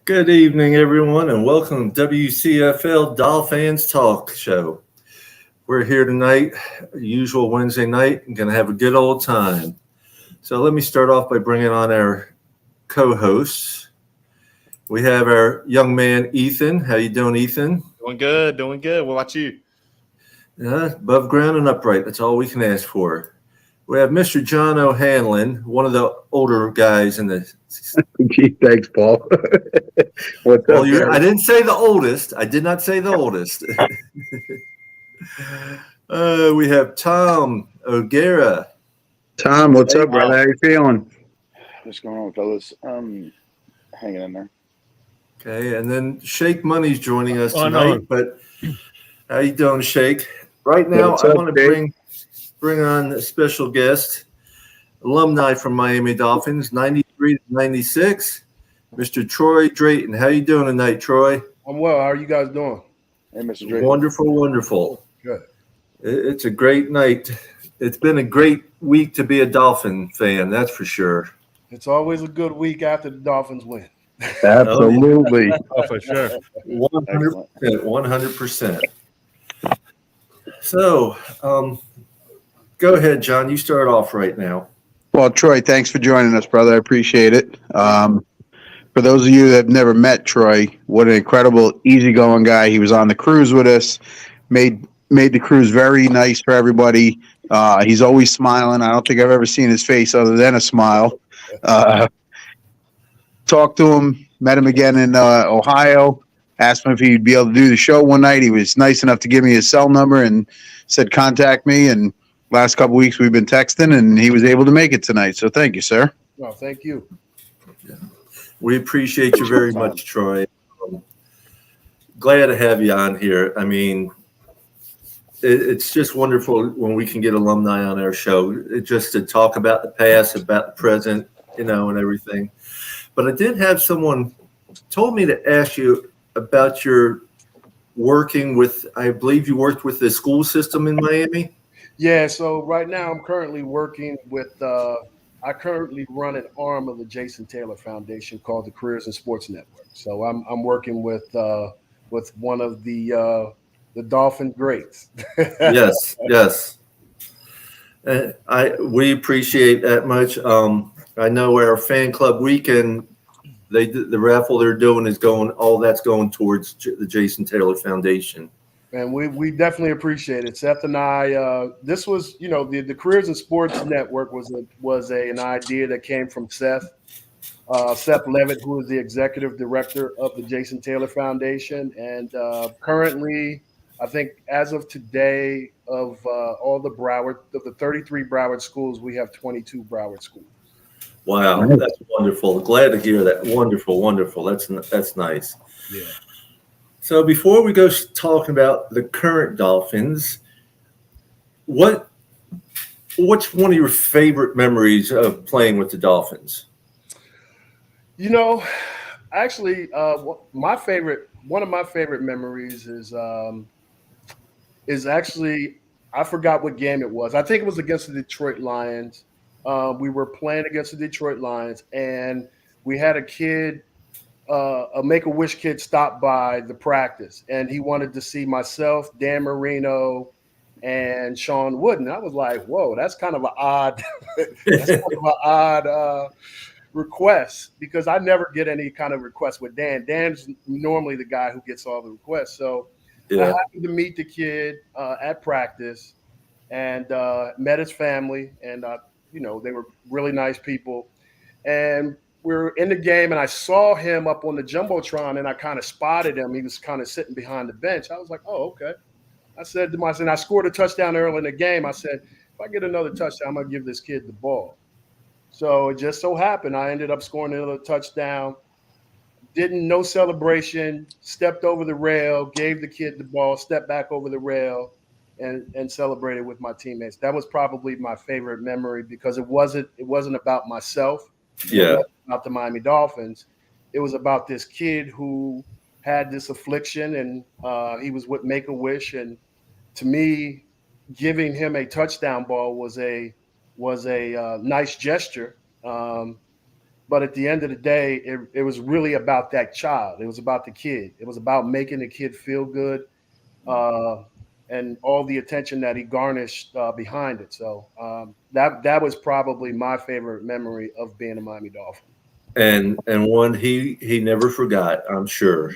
Good evening, everyone, and welcome to WCFL Dolphins Talk Show. We're here tonight, usual Wednesday night, and going to have a good old time. So let me start off by bringing on our co-hosts. We have our young man Ethan. How you doing, Ethan? Doing good, doing good. What about you? Above ground and upright. That's all we can ask for. We have Mr. John O'Hanlon, one of the older guys in the. Gee, thanks, Paul. What's Well, up, I guys? didn't say the oldest. I did not say the oldest. We have Tom O'Gara. Tom, what's Hey, up, brother? How you feeling? What's going on, fellas? Hanging in there. Okay, and then Shake Money's joining us Oh, tonight. no. But how you doing, Shake? Right now, What's I up, want to Jake? bring on a special guest, alumni from Miami Dolphins, 93 to 96, Mr. Troy Drayton. How you doing tonight, Troy? I'm well. How are you guys doing? Hey, Mr. Drake. Wonderful, wonderful. Good. It's a great night. It's been a great week to be a Dolphin fan, that's for sure. It's always a good week after the Dolphins win. Absolutely. Oh, for sure. 100%. 100%. So, go ahead, John. You start off right now. Well, Troy, thanks for joining us, brother. I appreciate it. For those of you that have never met Troy, what an incredible, easygoing guy. He was on the cruise with us, made the cruise very nice for everybody. He's always smiling. I don't think I've ever seen his face other than a smile. Talked to him, met him again in Ohio, asked him if he'd be able to do the show one night. He was nice enough to give me his cell number and said contact me. And last couple weeks we've been texting, and he was able to make it tonight. So thank you, sir. Well, thank you. We appreciate you very much, Troy. Glad to have you on here. I mean, it's just wonderful when we can get alumni on our show, just to talk about the past, about the present, and everything. But I did have someone told me to ask you about your working with, I believe you worked with the school system in Miami. Yeah, so right now I'm currently working with, I currently run an arm of the Jason Taylor Foundation called the Careers in Sports Network. So I'm working with one of the Dolphin greats. Yes, yes. We appreciate that much. I know our fan club weekend, the raffle they're doing is all that's going towards the Jason Taylor Foundation. And we definitely appreciate it. Seth and I, this was, the Careers in Sports Network was an idea that came from Seth Levitt, who is the executive director of the Jason Taylor Foundation. And currently, I think as of today, of the 33 Broward schools, we have 22 Broward schools. Wow, that's wonderful. Glad to hear that. Wonderful, wonderful. That's nice. Yeah. So before we go talking about the current Dolphins, what's one of your favorite memories of playing with the Dolphins? Actually, one of my favorite memories is actually, I forgot what game it was. I think it was against the Detroit Lions. We were playing against the Detroit Lions, and we had a kid, a Make-A-Wish kid, stop by the practice, and he wanted to see myself, Dan Marino, and Sean Wooden. I was like, "Whoa, that's kind of an odd, request," because I never get any kind of request with Dan. Dan's normally the guy who gets all the requests. So I happened to meet the kid at practice and met his family, and they were really nice people. And we were in the game, and I saw him up on the jumbotron, and I kind of spotted him. He was kind of sitting behind the bench. I was like, "Oh, okay." I said to myself, and I scored a touchdown early in the game. I said, "If I get another touchdown, I'm gonna give this kid the ball." So it just so happened I ended up scoring another touchdown. No celebration, stepped over the rail, gave the kid the ball, stepped back over the rail, and celebrated with my teammates. That was probably my favorite memory because it wasn't about myself. Yeah. About the Miami Dolphins. It was about this kid who had this affliction, and he was with Make-A-Wish. And to me, giving him a touchdown ball was a nice gesture, But at the end of the day, it was really about that child. It was about the kid. It was about making the kid feel good, and all the attention that he garnished behind it. So that was probably my favorite memory of being a Miami Dolphin. And one he never forgot, I'm sure.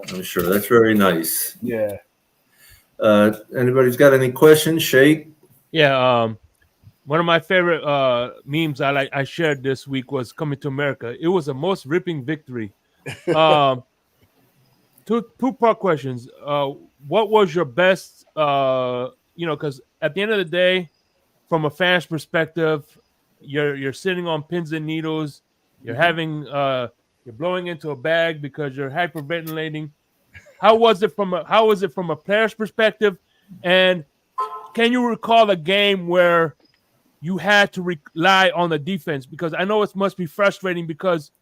I'm sure. That's very nice. Yeah. Anybody's got any questions? Shake? Yeah, one of my favorite memes I shared this week was Coming to America. It was the most ripping victory. Two-part questions. What was your best? Because at the end of the day, from a fan's perspective, you're sitting on pins and needles. You're having you're blowing into a bag because you're hyperventilating. How was it from a player's perspective? And can you recall a game where you had to rely on the defense? Because I know it must be frustrating because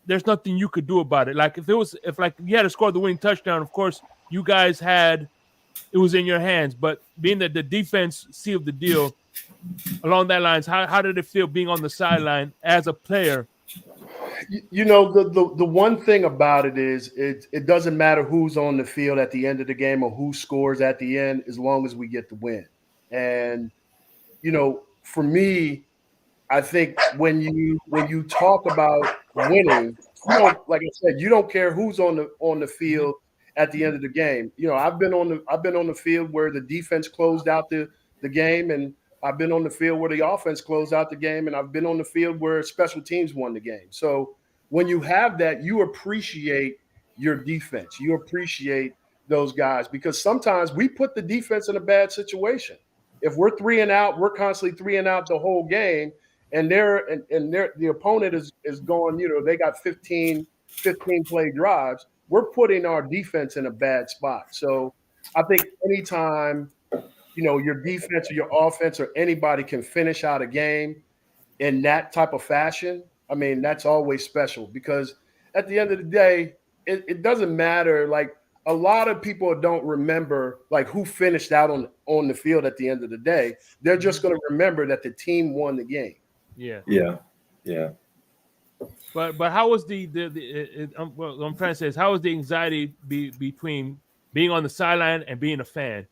there's nothing you could do about it. Like if you had to score the winning touchdown, of course you guys it was in your hands. But being that the defense sealed the deal, along that lines, how did it feel being on the sideline as a player? The one thing about it is it doesn't matter who's on the field at the end of the game or who scores at the end, as long as we get the win. And for me, I think when you talk about winning, like I said, you don't care who's on the field at the end of the game. I've been on the field where the defense closed out the game, and I've been on the field where the offense closed out the game, and I've been on the field where special teams won the game. So when you have that, you appreciate your defense. You appreciate those guys because sometimes we put the defense in a bad situation. If we're 3 and out, we're constantly 3 and out the whole game, and the opponent is going, they got 15 play drives. We're putting our defense in a bad spot. So I think anytime your defense or your offense or anybody can finish out a game in that type of fashion, I mean, that's always special because at the end of the day, it doesn't matter. Like a lot of people don't remember like who finished out on the field at the end of the day. They're just going to remember that the team won the game. Yeah. But how was what I'm trying to say is how was the anxiety between being on the sideline and being a fan?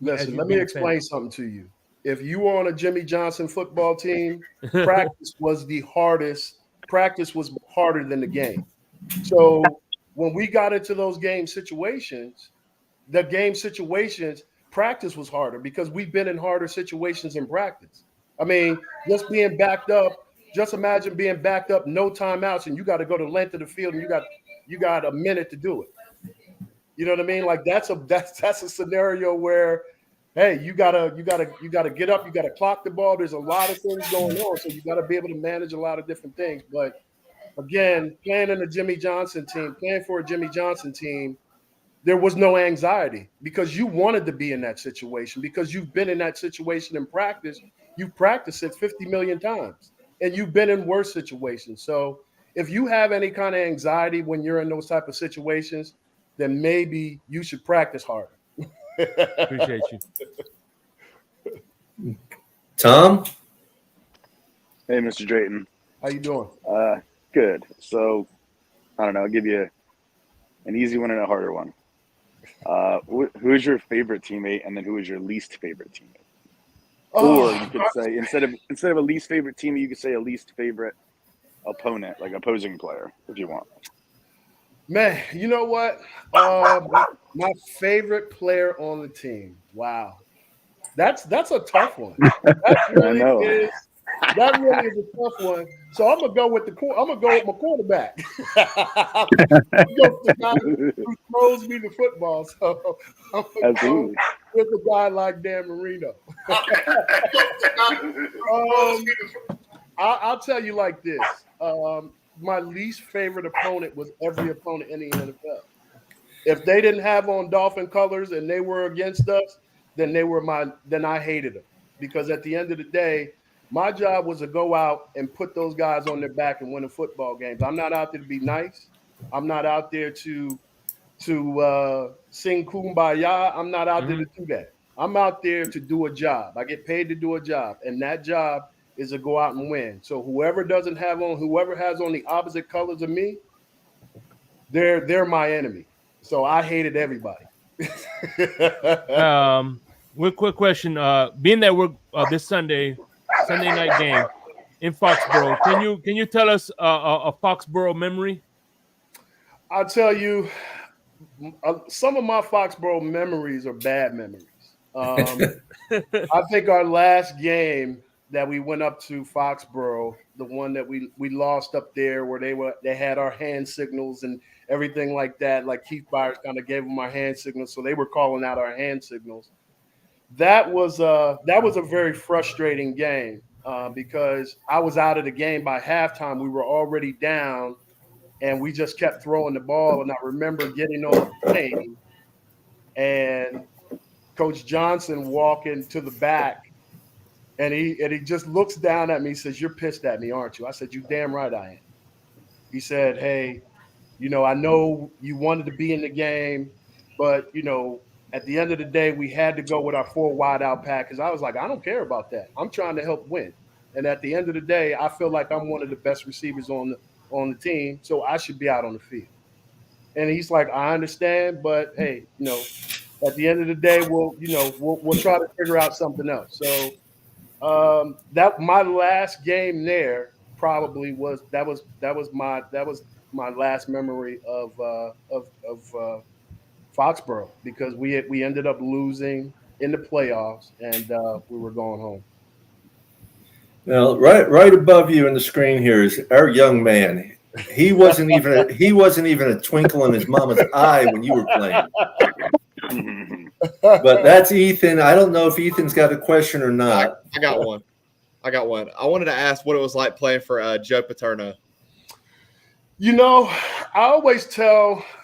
Listen, let me explain something to you. If you were on a Jimmy Johnson football team, practice was harder than the game. So when we got into those game situations, practice was harder because we've been in harder situations in practice. I mean, just being backed up, just imagine being backed up, no timeouts, and you got to go the length of the field and you got a minute to do it. You know what I mean? Like that's a scenario where, hey, you gotta get up, you gotta clock the ball. There's a lot of things going on, so you gotta be able to manage a lot of different things. But again, playing for a Jimmy Johnson team, there was no anxiety because you wanted to be in that situation because you've been in that situation in practice. You've practiced it 50 million times, and you've been in worse situations. So if you have any kind of anxiety when you're in those type of situations, then maybe you should practice harder. Appreciate you. Tom? Hey, Mr. Drayton. How you doing? Good. So, I don't know. I'll give you an easy one and a harder one. Who is your favorite teammate, and then who is your least favorite teammate? Or you could say instead of a least favorite teammate, you could say a least favorite opponent, like opposing player, if you want. Man, you know what? My favorite player on the team. Wow, that's a tough one. That really is a tough one. So I'm gonna go with my quarterback. I'm gonna go with the guy who throws me the football. So I'm gonna go with a guy like Dan Marino. I'll tell you like this. My least favorite opponent was every opponent in the NFL. If they didn't have on Dolphin colors and they were against us, then I hated them. Because at the end of the day, my job was to go out and put those guys on their back and win the football games. I'm not out there to be nice. I'm not out there to sing kumbaya. I'm not out there to do that. I'm out there to do a job. I get paid to do a job. And that job is to go out and win. So whoever has on the opposite colors of me, they're my enemy. So I hated everybody. Real quick question. Being that we're this Sunday night game in Foxborough, can you tell us a Foxborough memory? I'll tell you, some of my Foxborough memories are bad memories. I think our last game that we went up to Foxborough, the one that we lost up there, where they had our hand signals and everything like that. Like Keith Byers kind of gave them our hand signals, so they were calling out our hand signals. That was a very frustrating game because I was out of the game by halftime. We were already down, and we just kept throwing the ball. And I remember getting on the plane and Coach Johnson walking to the back, and he just looks down at me and says, "You're pissed at me, aren't you?" I said, "You damn right I am." He said, "Hey, I know you wanted to be in the game, but, at the end of the day, we had to go with our 4 wide out pack," because I was like, I don't care about that. I'm trying to help win. And at the end of the day, I feel like I'm one of the best receivers on the team, so I should be out on the field. And he's like, I understand, but hey, at the end of the day, we'll try to figure out something else. So that my last game there probably was my last memory of Foxborough, because we ended up losing in the playoffs, and we were going home. Now, right above you in the screen here is our young man. He wasn't even a twinkle in his mama's eye when you were playing. But that's Ethan. I don't know if Ethan's got a question or not. I got one. I wanted to ask what it was like playing for Joe Paterno. I always tell –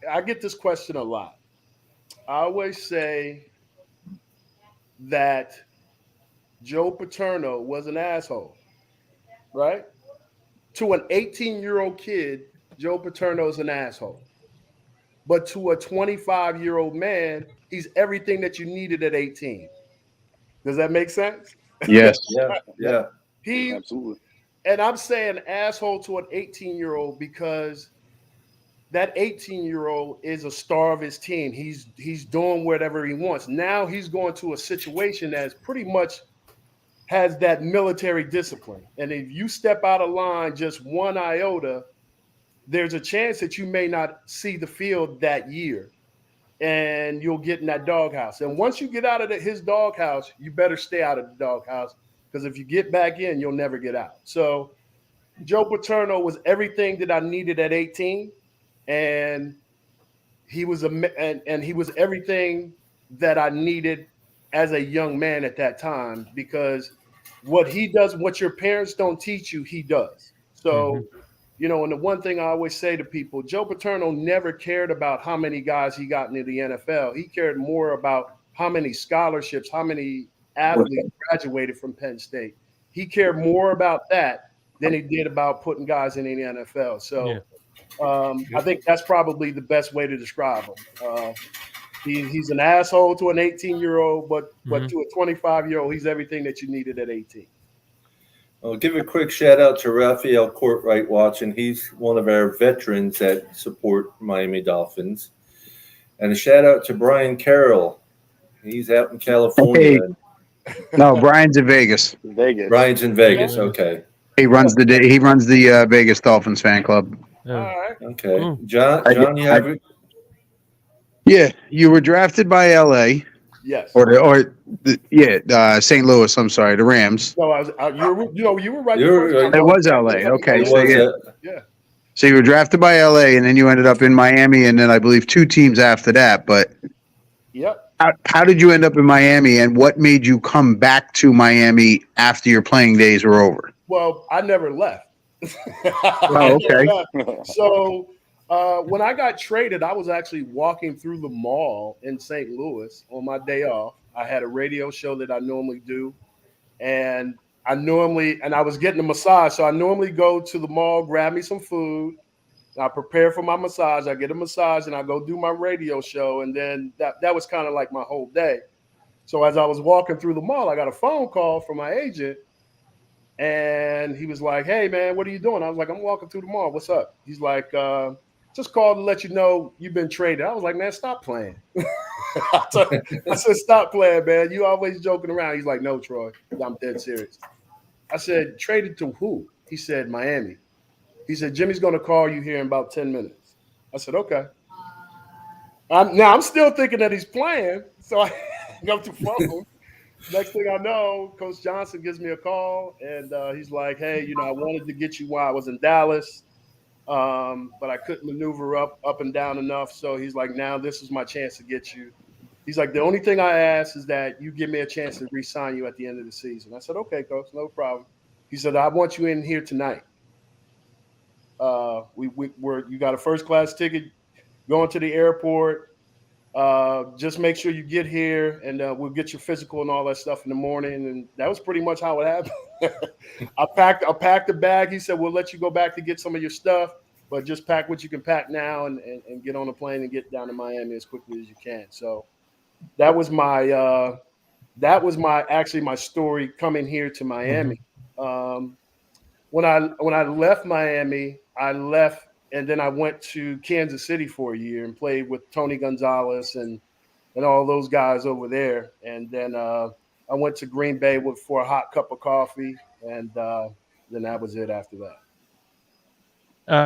I get this question a lot. I always say that Joe Paterno was an asshole, right? To an 18-year-old kid, Joe Paterno is an asshole. But to a 25-year-old man, he's everything that you needed at 18. Does that make sense? Yes. Yeah. Absolutely. And I'm saying asshole to an 18-year-old because that 18-year-old is a star of his team. He's doing whatever he wants. Now he's going to a situation that's pretty much has that military discipline. And if you step out of line just one iota, there's a chance that you may not see the field that year, and you'll get in that doghouse. And once you get out of his doghouse, you better stay out of the doghouse, because if you get back in, you'll never get out. So Joe Paterno was everything that I needed at 18, and he was everything that I needed as a young man at that time, because what he does, what your parents don't teach you, he does. So, and the one thing I always say to people, Joe Paterno never cared about how many guys he got into the NFL. He cared more about how many scholarships, how many athletes graduated from Penn State. He cared more about that than he did about putting guys in the NFL. So I think that's probably the best way to describe him. He's an asshole to an 18-year-old, but to a 25-year-old, he's everything that you needed at 18. I'll give a quick shout out to Raphael Courtright watching. He's one of our veterans that support Miami Dolphins. And a shout out to Brian Carroll. He's out in California. Hey. No, Brian's in Vegas. Brian's in Vegas. Okay. He runs the Vegas Dolphins fan club. All right. Okay. John, you have it? Yeah, you were drafted by LA. Yes. St. Louis. I'm sorry, the Rams. No, you were right. It was LA. Okay, yeah. So you were drafted by LA, and then you ended up in Miami, and then I believe 2 teams after that. But yep. How did you end up in Miami, and what made you come back to Miami after your playing days were over? Well, I never left. Oh, okay. So when I got traded, I was actually walking through the mall in St. Louis on my day off. I had a radio show that I normally do, and I was getting a massage. So I normally go to the mall, grab me some food. I prepare for my massage. I get a massage, and I go do my radio show. And then that was kind of like my whole day. So as I was walking through the mall, I got a phone call from my agent, And he was like, "Hey, man, what are you doing?" I was like, "I'm walking through the mall. What's up?" He's like, "Just called to let you know you've been traded." I was like, "Man, stop playing." I said, "Stop playing, man. You always joking around." He's like, "No, Troy, I'm dead serious." I said, "Traded to who?" He said, "Miami." He said, "Jimmy's going to call you here in about 10 minutes." I said, "Okay." I'm still thinking that he's playing, so I hang up the phone. Next thing I know, Coach Johnson gives me a call, and he's like, "Hey, I wanted to get you while I was in Dallas, but I couldn't maneuver up and down enough. So he's like, now this is my chance to get you." He's like, "The only thing I ask is that you give me a chance to re-sign you at the end of the season." I said, "Okay, Coach, no problem." He said, "I want you in here tonight. You got a first class ticket going to the airport. Just make sure you get here, and we'll get your physical and all that stuff in the morning." And that was pretty much how it happened. I packed a bag. He said, "We'll let you go back to get some of your stuff, but just pack what you can pack now and get on a plane and get down to Miami as quickly as you can." So that was my actually my story coming here to Miami. When I left Miami, I left and then I went to Kansas City for a year and played with Tony Gonzalez and all those guys over there. And then I went to Green Bay for a hot cup of coffee, and then that was it after that.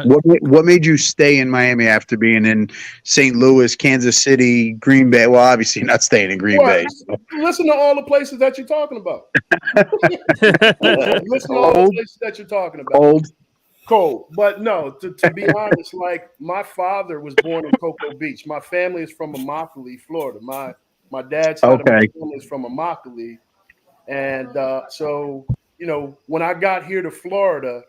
What made you stay in Miami after being in St. Louis, Kansas City, Green Bay? Well, obviously not staying in Green Bay. So. Listen to all the places that you're talking about. Listen to all the places that you're talking about. Cold. But no, to be honest, like my father was born in Cocoa Beach. My family is from Immokalee, Florida. My dad's side of my family is from Immokalee. And so, when I got here to Florida,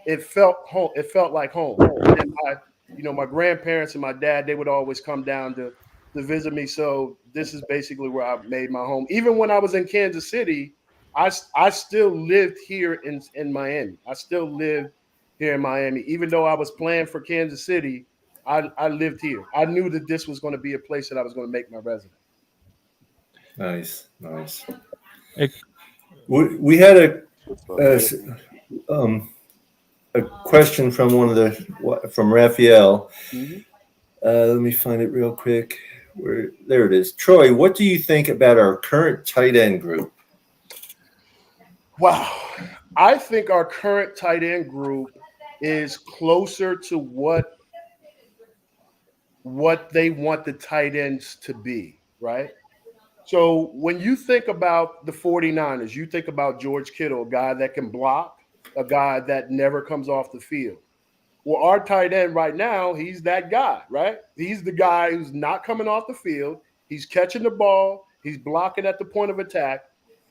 it felt home. It felt like home. And my grandparents and my dad, they would always come down to visit me. So this is basically where I made my home. Even when I was in Kansas City, I still lived here in Miami. I still lived here in Miami. Even though I was playing for Kansas City, I lived here. I knew that this was going to be a place that I was going to make my residence. Nice. We had a question from Raphael. Mm-hmm. Let me find it real quick. There it is. Troy, what do you think about our current tight end group? Wow. I think our current tight end group is closer to what they want the tight ends to be, right? So when you think about the 49ers, you think about George Kittle, a guy that can block, a guy that never comes off the field. Well, our tight end right now, he's that guy, right? He's the guy who's not coming off the field. He's catching the ball. He's blocking at the point of attack.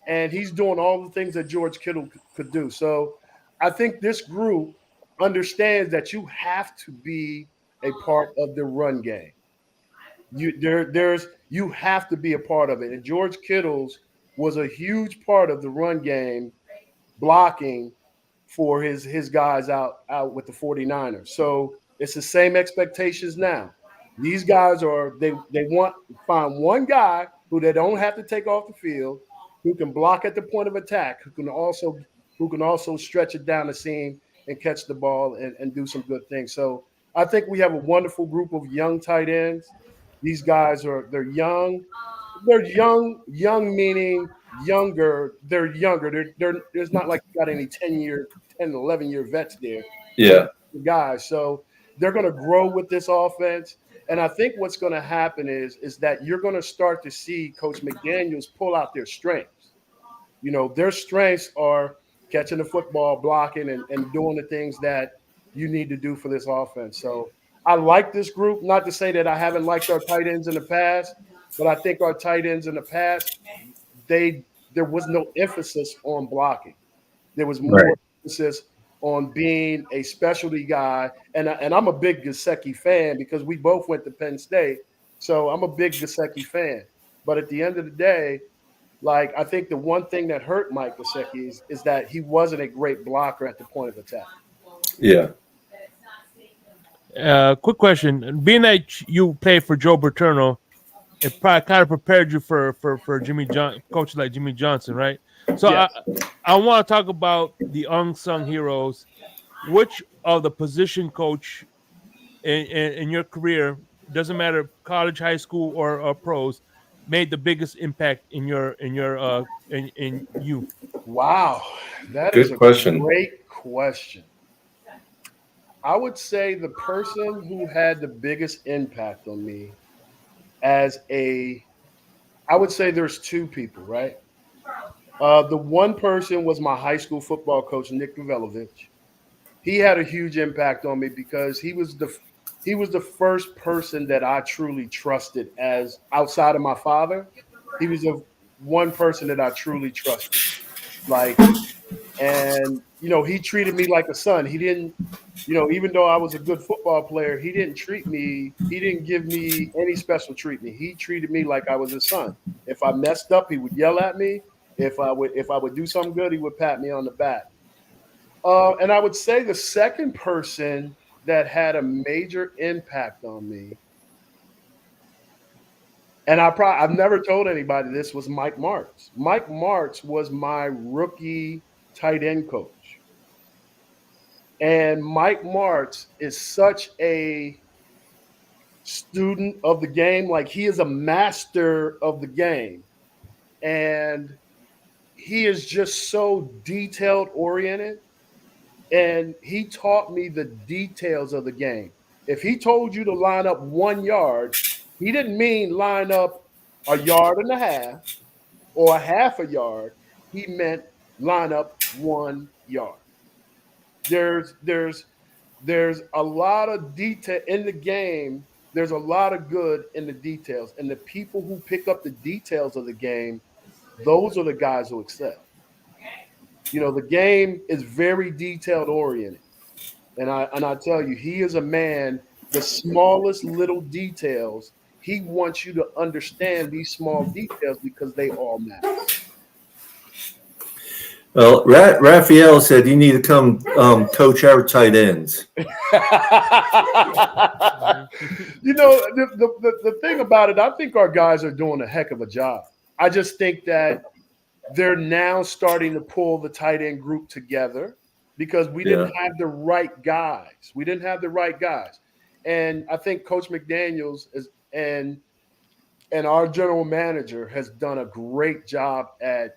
And he's doing all the things that George Kittle could do. So I think this group understands that you have to be a part of the run game. You have to be a part of it. And George Kittle's was a huge part of the run game, blocking for his guys out with the 49ers. So it's the same expectations now. These guys they want to find one guy who they don't have to take off the field, who can block at the point of attack, who can also stretch it down the seam and catch the ball and do some good things. So I think we have a wonderful group of young tight ends. These guys they're young. They're young meaning younger. They're younger. There's not like you got any 10, 11-year vets there. Yeah. Guys. So they're going to grow with this offense. And I think what's going to happen is that you're going to start to see Coach McDaniels pull out their strengths. Their strengths are catching the football, blocking, and doing the things that you need to do for this offense. So I like this group. Not to say that I haven't liked our tight ends in the past, but I think our tight ends in the past, there was no emphasis on blocking. There was more emphasis on being a specialty guy. And I'm a big Gesicki fan because we both went to Penn State. So I'm a big Gesicki fan. But at the end of the day, like I think the one thing that hurt Mike Gesicki is that he wasn't a great blocker at the point of attack. Yeah. Quick question. Being that you played for Joe Berterno, it probably kind of prepared you for Coach like Jimmy Johnson, right? So Yeah. I want to talk about the unsung heroes. Which of the position coach in your career, doesn't matter college, high school, or pros, made the biggest impact in you? Wow, that is Good a question. great question. I would say the person who had the biggest impact on me as a, I would say there's two people, right? The one person was my high school football coach, Nick Novelovich. He had a huge impact on me because he was the first person that I truly trusted as outside of my father. He was the one person that I truly trusted. Like, and he treated me like a son. He didn't, even though I was a good football player, he didn't give me any special treatment. He treated me like I was his son. If I messed up, he would yell at me. If I would do something good, he would pat me on the back. And I would say the second person that had a major impact on me, and I've never told anybody this, was Mike Martz. Mike Martz was my rookie tight end coach. And Mike Martz is such a student of the game. Like, he is a master of the game. And he is just so detailed oriented. And he taught me the details of the game. If he told you to line up 1 yard, he didn't mean line up a yard and a half or a half a yard. He meant line up 1 yard. There's a lot of detail in the game. There's a lot of good in the details. And the people who pick up the details of the game, those are the guys who excel. The game is very detailed oriented. And I tell you, he is a man, the smallest little details, he wants you to understand these small details because they all matter. Well, Raphael said you need to come coach our tight ends. The thing about it, I think our guys are doing a heck of a job. I just think that they're now starting to pull the tight end group together because we didn't have the right guys. We didn't have the right guys. And I think Coach McDaniels and our general manager has done a great job at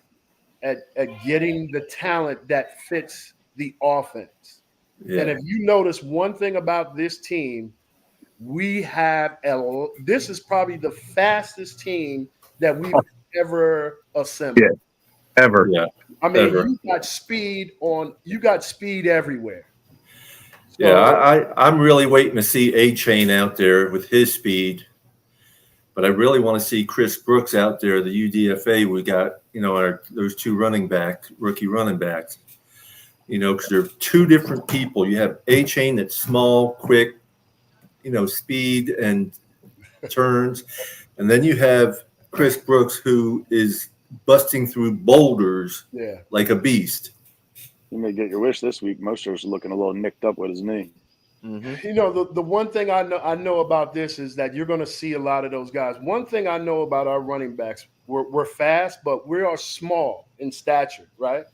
getting the talent that fits the offense. Yeah. And if you notice one thing about this team, this is probably the fastest team that we've ever assembled. Yeah, ever. Yeah. I mean, ever. you got speed everywhere. So, Yeah, I'm really waiting to see A-Chain out there with his speed. But I really want to see Chris Brooks out there, the UDFA. We got, those two rookie running backs, because they're two different people. You have A-Chain that's small, quick, speed and turns. And then you have Chris Brooks, who is busting through boulders like a beast. You may get your wish this week. Moster's looking a little nicked up with his knee. Mm-hmm. The one thing I know about this is that you're going to see a lot of those guys. One thing I know about our running backs, we're fast, but we are small in stature, right?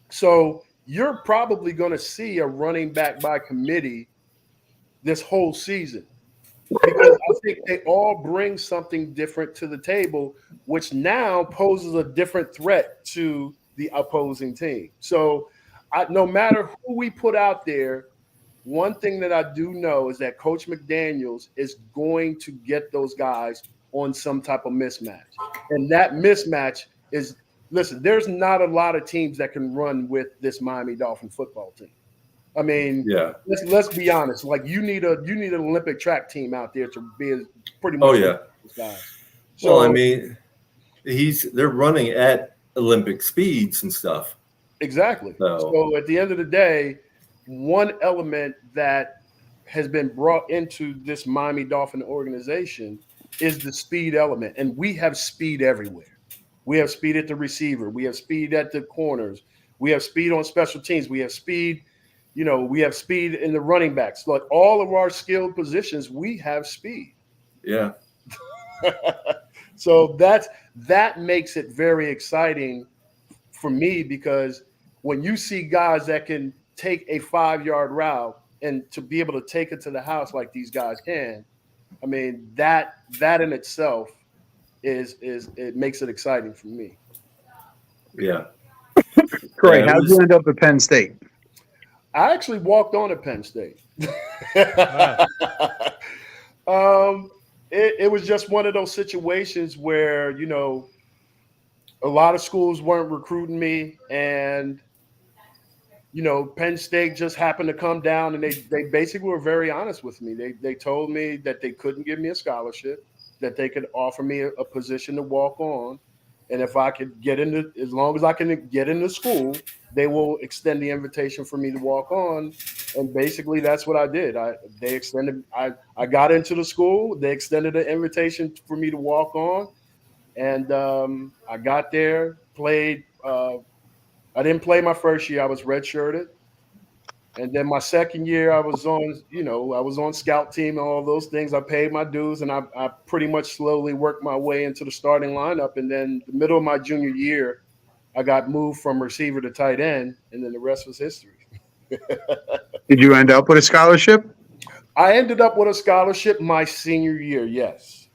So you're probably going to see a running back by committee this whole season because I think they all bring something different to the table, which now poses a different threat to the opposing team. So no matter who we put out there, one thing that I do know is that Coach McDaniels is going to get those guys on some type of mismatch. And that mismatch is, listen, there's not a lot of teams that can run with this Miami Dolphin football team. I mean, let's be honest. Like, you need an Olympic track team out there to be pretty much those guys. So, well, I mean, they're running at Olympic speeds and stuff. Exactly. So at the end of the day, one element that has been brought into this Miami Dolphin organization is the speed element. And we have speed everywhere. We have speed at the receiver. We have speed at the corners. We have speed on special teams. We have speed, we have speed in the running backs. Like, all of our skilled positions, we have speed. Yeah. So that makes it very exciting for me, because when you see guys that can take a 5-yard route and to be able to take it to the house like these guys can, I mean, that in itself is it makes it exciting for me. Yeah. Troy, Yeah, it how'd was- you end up at Penn State? I actually walked on at Penn State. It was just one of those situations where, you know, a lot of schools weren't recruiting me, and you know, Penn State just happened to come down, and they basically were very honest with me. They told me that they couldn't give me a scholarship, that they could offer me a position to walk on, and if I could get into, as long as I can get into school, they will extend the invitation for me to walk on. And basically, that's what I did. I got into the school. They extended the invitation for me to walk on, and I got there, played. I didn't play my first year. I was redshirted. And then my second year, I was on scout team and all those things. I paid my dues, and I pretty much slowly worked my way into the starting lineup. And then the middle of my junior year, I got moved from receiver to tight end, and then the rest was history. Did you end up with a scholarship? I ended up with a scholarship my senior year, yes,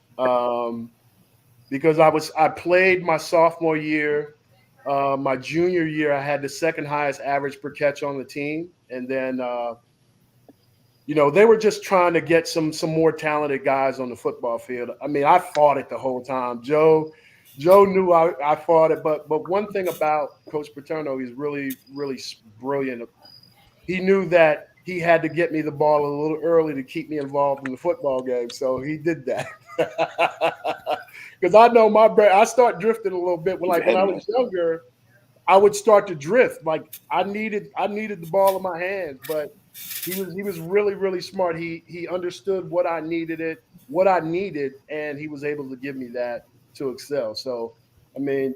because I played my sophomore year. My junior year, I had the second highest average per catch on the team, and then you know, they were just trying to get some more talented guys on the football field. I mean, I fought it the whole time. Joe knew I fought it, but one thing about Coach Paterno, he's really brilliant. He knew that he had to get me the ball a little early to keep me involved in the football game, so he did that. Because I know my brain, I start drifting a little bit. When I was younger, I would start to drift. Like I needed the ball in my hands, but he was really smart. He understood what I needed, and he was able to give me that to excel. So, I mean,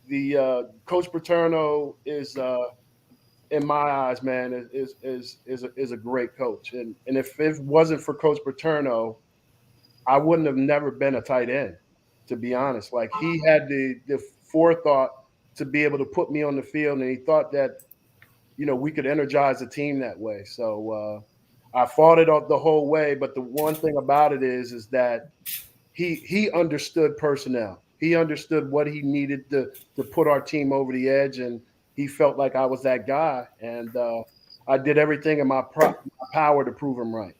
the Coach Paterno is, in my eyes, man, is a great coach. And if it wasn't for Coach Paterno, I wouldn't have never been a tight end, to be honest. Like he had the forethought to be able to put me on the field, and he thought that, you know, we could energize the team that way. So I fought it up the whole way. But the one thing about it is that he understood personnel. He understood what he needed to put our team over the edge, and he felt like I was that guy. And I did everything in my power to prove him right.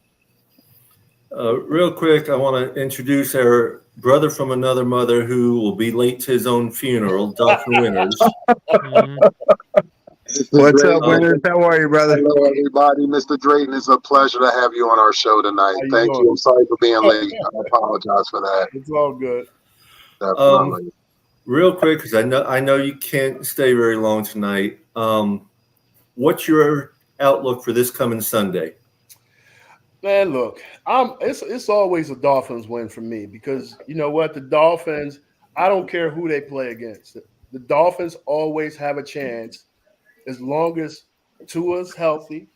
Real quick, I want to introduce our brother from another mother who will be late to his own funeral, Dr. Winters. What's up, Winters? How are you, brother? Hello, everybody. Mr. Drayton, it's a pleasure to have you on our show tonight. Thank you. I'm sorry for being late. I apologize for that. It's all good. Definitely. Real quick, because I know you can't stay very long tonight. What's your outlook for this coming Sunday? Man, look, it's always a Dolphins win for me, because you know what? The Dolphins, I don't care who they play against. The Dolphins always have a chance as long as Tua's healthy,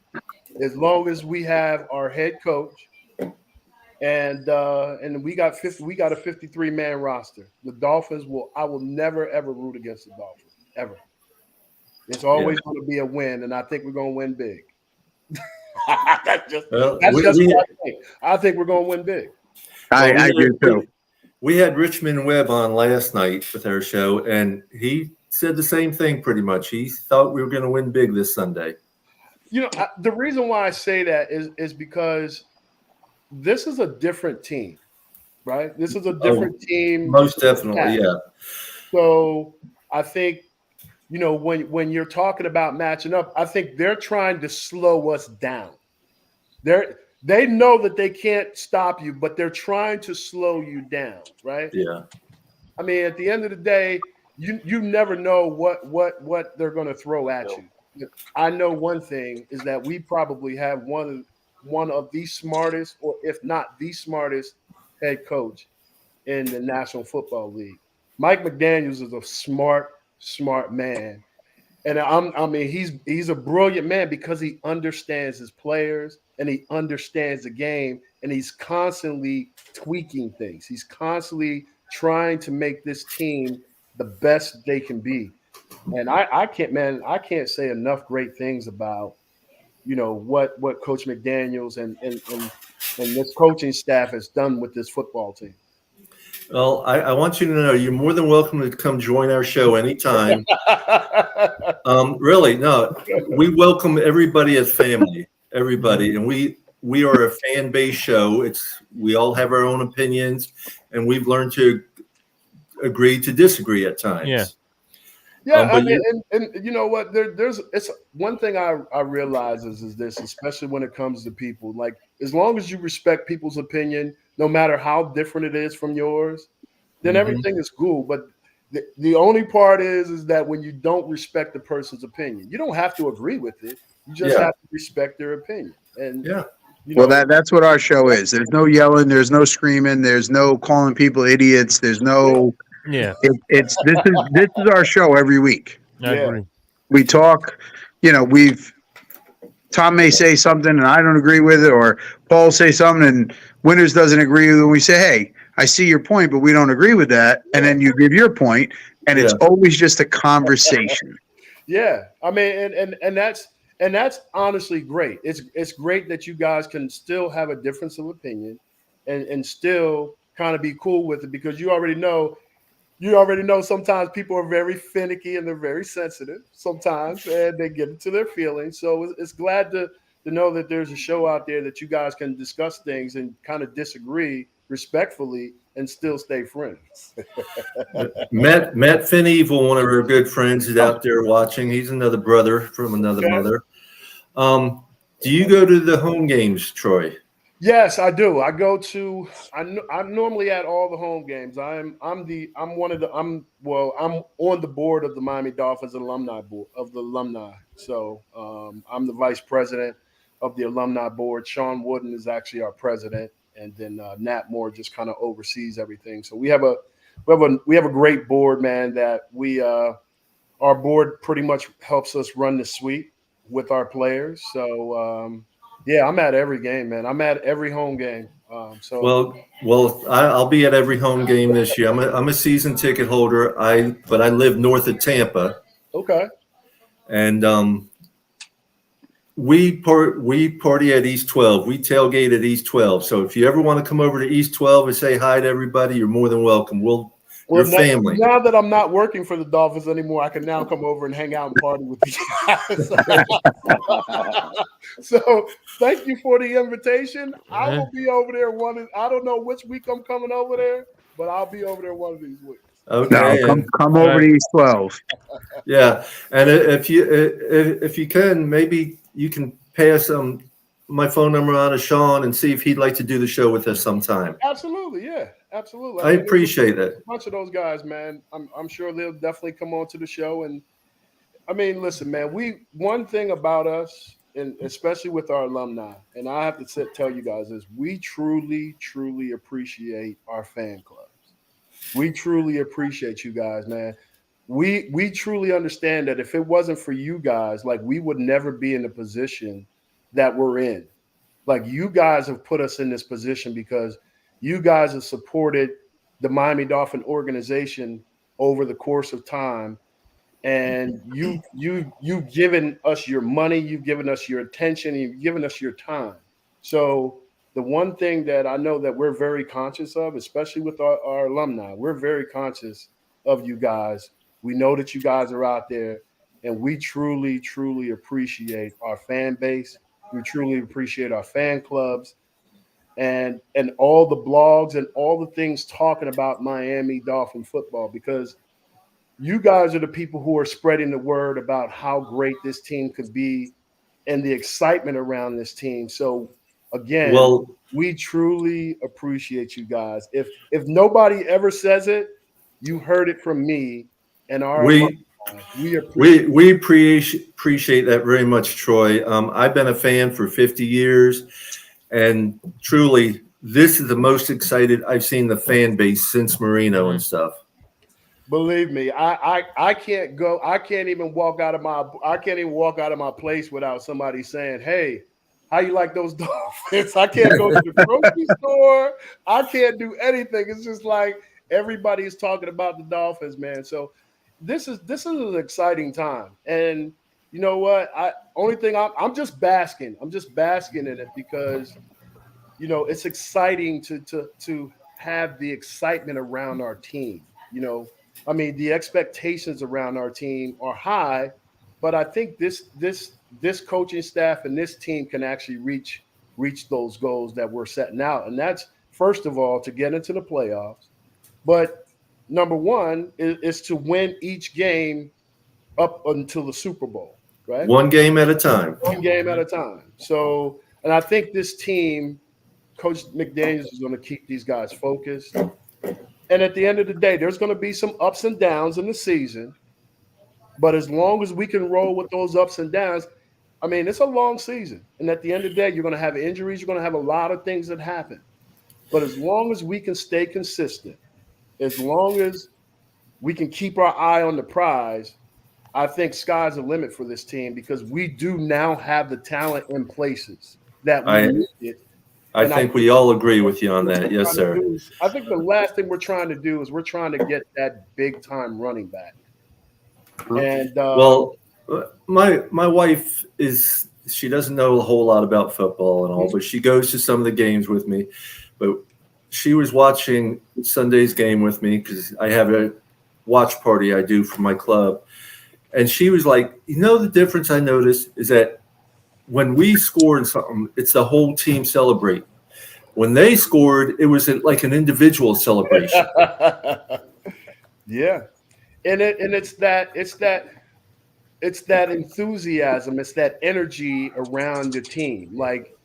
as long as we have our head coach, and we got a 53-man roster. The Dolphins I will never ever root against the Dolphins, ever. It's always going to be a win, and I think we're going to win big. That's just what I think. I think we're going to win big. I do too. We had Richmond Webb on last night with our show, and he said the same thing pretty much. He thought we were going to win big this Sunday. You know, the reason why I say that is because this is a different team, right? This is a different team. Most definitely, yeah. So I think, you know, when you're talking about matching up, I think they're trying to slow us down. They know that they can't stop you, but they're trying to slow you down, right? Yeah. I mean, at the end of the day, you never know what they're going to throw at you. I know one thing is that we probably have one of the smartest, or if not the smartest, head coach in the National Football League. Mike McDaniels is a smart man. And I mean, he's a brilliant man because he understands his players and he understands the game, and he's constantly tweaking things. He's constantly trying to make this team the best they can be. And I can't say enough great things about, what Coach McDaniels and this coaching staff has done with this football team. Well, I want you to know you're more than welcome to come join our show anytime. Really, no, we welcome everybody as family, everybody, and we are a fan-based show. We all have our own opinions, and we've learned to agree to disagree at times. Yeah. Yeah, But and you know what? It's one thing I realize is this, especially when it comes to people. Like, as long as you respect people's opinion, no matter how different it is from yours, then everything is cool. But the only part is that when you don't respect the person's opinion, you don't have to agree with it. You just have to respect their opinion. And that's what our show is. There's no yelling. There's no screaming. There's no calling people idiots. There's no. Yeah. This is our show every week. I agree. We talk. Tom may say something and I don't agree with it, or Paul say something and Winters doesn't agree with it. And we say, hey, I see your point, but we don't agree with that. And then you give your point, and it's always just a conversation. Yeah, I mean, and that's honestly great. It's great that you guys can still have a difference of opinion, and still kind of be cool with it, because you already know sometimes people are very finicky and they're very sensitive sometimes, and they get into their feelings. So it's glad to know that there's a show out there that you guys can discuss things and kind of disagree respectfully and still stay friends. Matt Finevil, one of our good friends, is out there watching. He's another brother from another mother. Do you go to the home games, Troy? Yes, I do. I go to. I'm normally at all the home games. I'm on the board of the Miami Dolphins alumni board of the alumni. So I'm the vice president of the alumni board. Sean Wooden is actually our president, and then Nat Moore just kind of oversees everything. So we have a great board, man. That our board pretty much helps us run the suite with our players. So. Yeah, I'm at every game, man. I'm at every home game. I'll be at every home game this year. I'm a season ticket holder. But I live north of Tampa. Okay. And we party at East 12. We tailgate at East 12. So if you ever want to come over to East 12 and say hi to everybody, you're more than welcome. Your family. Now that I'm not working for the Dolphins anymore, I can now come over and hang out and party with you guys. So thank you for the invitation. I will be over there I don't know which week I'm coming over there, but I'll be over there one of these weeks. Okay. No, come over to East 12. Yeah, and if you can, maybe you can pass my phone number on to Sean and see if he'd like to do the show with us sometime. Absolutely, yeah. Absolutely. I appreciate that. A bunch of those guys, man. I'm sure they'll definitely come on to the show. And I mean, listen, man, one thing about us, and especially with our alumni, and I have to tell you guys is we truly, truly appreciate our fan clubs. We truly appreciate you guys, man. We truly understand that if it wasn't for you guys, like, we would never be in the position that we're in. Like, you guys have put us in this position because you guys have supported the Miami Dolphin organization over the course of time, and you've given us your money, you've given us your attention, you've given us your time. So the one thing that I know that we're very conscious of, especially with our alumni, we're very conscious of you guys. We know that you guys are out there, and we truly, truly appreciate our fan base. We truly appreciate our fan clubs. And all the blogs and all the things talking about Miami Dolphin football, because you guys are the people who are spreading the word about how great this team could be and the excitement around this team. So again, we truly appreciate you guys. If nobody ever says it, you heard it from me and we appreciate that very much, Troy. I've been a fan for 50 years. And truly, this is the most excited I've seen the fan base since Marino and stuff. Believe me, I can't go. I can't even walk out of my place without somebody saying, "Hey, how you like those Dolphins?" I can't go to the grocery store. I can't do anything. It's just like everybody is talking about the Dolphins, man. So this is an exciting time, and you know what? I'm just basking. I'm just basking in it because it's exciting to have the excitement around our team. I mean, the expectations around our team are high, but I think this coaching staff and this team can actually reach those goals that we're setting out, and that's first of all to get into the playoffs. But number one is to win each game up until the Super Bowl, right? One game at a time. One game at a time. So, and I think this team, Coach McDaniels is going to keep these guys focused. And at the end of the day, there's going to be some ups and downs in the season. But as long as we can roll with those ups and downs, I mean, it's a long season. And at the end of the day, you're going to have injuries. You're going to have a lot of things that happen. But as long as we can stay consistent, as long as we can keep our eye on the prize, I think sky's the limit for this team because we do now have the talent in places that we need. I think we all agree with you on that. Yes, sir. I think the last thing we're trying to do is we're trying to get that big time running back. And my wife she doesn't know a whole lot about football and all, but she goes to some of the games with me. But she was watching Sunday's game with me because I have a watch party I do for my club. And she was like, the difference I noticed is that when we scored something, it's the whole team celebrate. When they scored, it was like an individual celebration. Yeah. And it's that enthusiasm, it's that energy around the team. Like,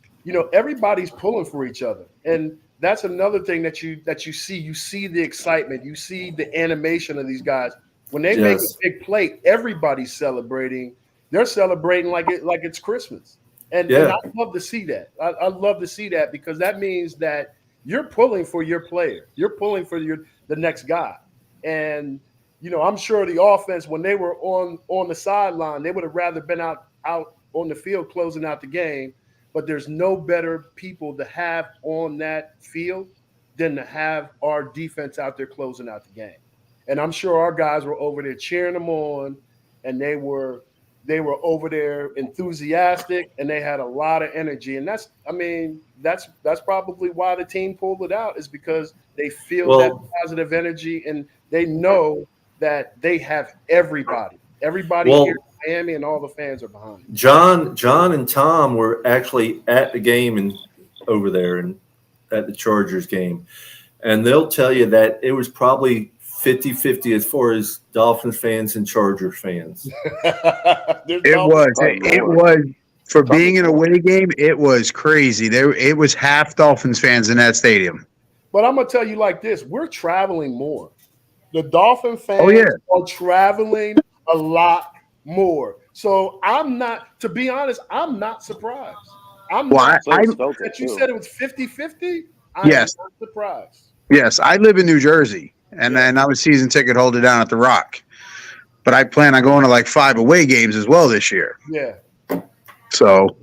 everybody's pulling for each other. And that's another thing that you see. You see the excitement, you see the animation of these guys. When they make a big play, everybody's celebrating. They're celebrating like it's Christmas. And I love to see that. I love to see that because that means that you're pulling for your player. You're pulling for the next guy. And, I'm sure the offense, when they were on the sideline, they would have rather been out on the field closing out the game. But there's no better people to have on that field than to have our defense out there closing out the game. And I'm sure our guys were over there cheering them on, and they were over there enthusiastic, and they had a lot of energy. And that's probably why the team pulled it out, is because they feel that positive energy, and they know that they have everybody here in Miami, and all the fans are behind them. John and Tom were actually at the game and over there and at the Chargers game. And they'll tell you that it was probably 50-50 as far as Dolphins fans and Chargers fans. It was for being an away game. It was crazy. It was half Dolphins fans in that stadium. But I'm gonna tell you like this: we're traveling more. The Dolphin fans are traveling a lot more. So to be honest, I'm not surprised. That you said it was 50-50. I'm not surprised. Yes, I live in New Jersey. And then I'm a season ticket holder down at the Rock. But I plan on going to like 5 away games as well this year. Yeah. So.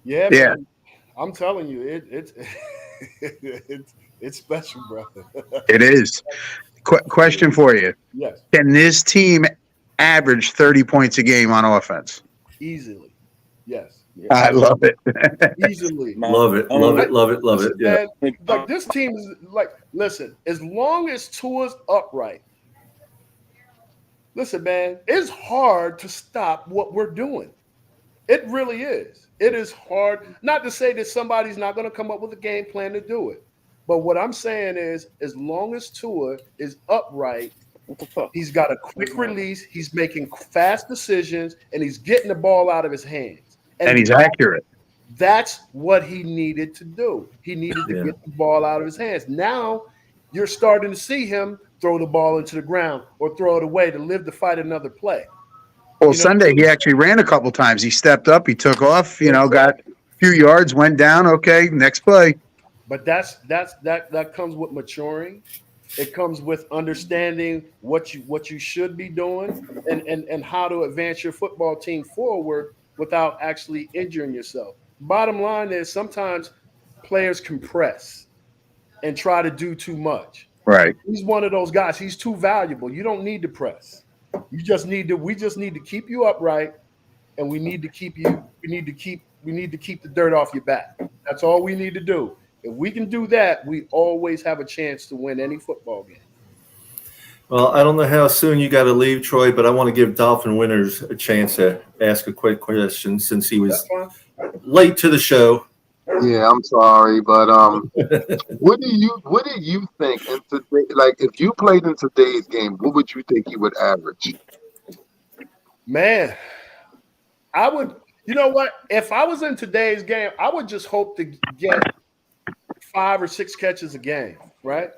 Yeah. Man, I'm telling you, it's special, brother. It is. Question for you. Yes. Can this team average 30 points a game on offense? Easily. Yes. I love it. Easily. Love it. Yeah. Man, like this team is like, listen, as long as Tua's upright, listen, man, it's hard to stop what we're doing. It really is. It is hard. Not to say that somebody's not going to come up with a game plan to do it. But what I'm saying is, as long as Tua is upright, he's got a quick release, he's making fast decisions, and he's getting the ball out of his hands. And he's accurate. That's what he needed to do. He needed to get the ball out of his hands. Now you're starting to see him throw the ball into the ground or throw it away to live to fight another play. Well, Sunday he actually ran a couple times. He stepped up, he took off, got a few yards, went down. Okay, next play. But that comes with maturing. It comes with understanding what you should be doing and how to advance your football team forward without actually injuring yourself. Bottom line is sometimes players compress and try to do too much. Right. He's one of those guys. He's too valuable. You don't need to press. We just need to keep you upright, and we need to keep the dirt off your back. That's all we need to do. If we can do that, we always have a chance to win any football game. Well, I don't know how soon you got to leave, Troy, but I want to give Dolphin Winters a chance to ask a quick question since he was late to the show. Yeah, I'm sorry, but what do you think? In today, like, if you played in today's game, what would you think he would average? Man, I would. You know what? If I was in today's game, I would just hope to get 5 or 6 catches a game, right?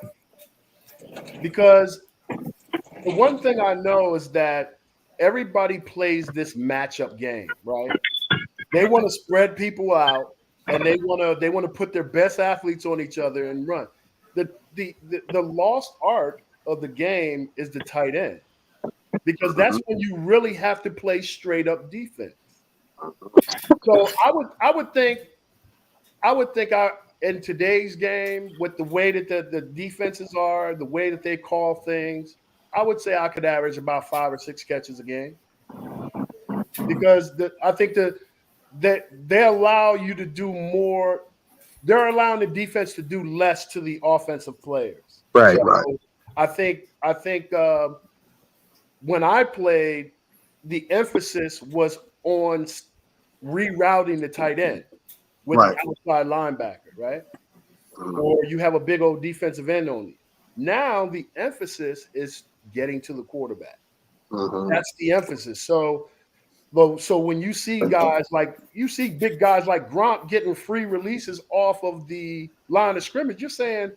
Because the one thing I know is that everybody plays this matchup game, right? They want to spread people out, and they want to put their best athletes on each other and run. The lost art of the game is the tight end, because that's when you really have to play straight up defense. So I would think in today's game, with the way that the defenses are, the way that they call things, I would say I could average about 5 or 6 catches a game, because I think that they allow you to do more. They're allowing the defense to do less to the offensive players. Right, So right. I think when I played, the emphasis was on rerouting the tight end with Right. the outside linebacker, right? Or you have a big old defensive end on you. Now the emphasis is getting to the quarterback. That's the emphasis. So when you see big guys like Gronk getting free releases off of the line of scrimmage, you're saying,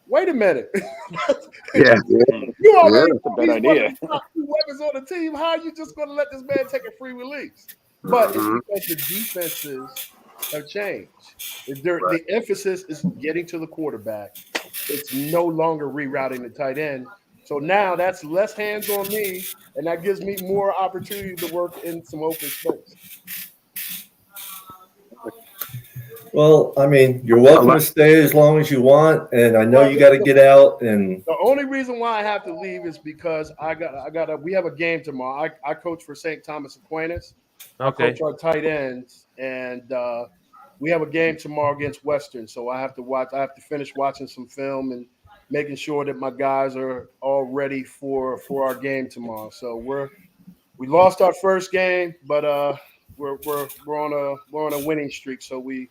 wait a minute. Yeah. You already That's a bad idea. One of the top 2 weapons on the team. How are you just going to let this man take a free release? But it's because the defenses have changed. The emphasis is getting to the quarterback. It's no longer rerouting the tight end. So now that's less hands on me, and that gives me more opportunity to work in some open space. Well, I mean, you're welcome to stay as long as you want, and I know you got to get out. And the only reason why I have to leave is because we have a game tomorrow. I coach for St. Thomas Aquinas. Okay. I coach our tight ends, and we have a game tomorrow against Western. So I have to finish watching some film and making sure that my guys are all ready for our game tomorrow. So we lost our first game, but we're on a winning streak. So we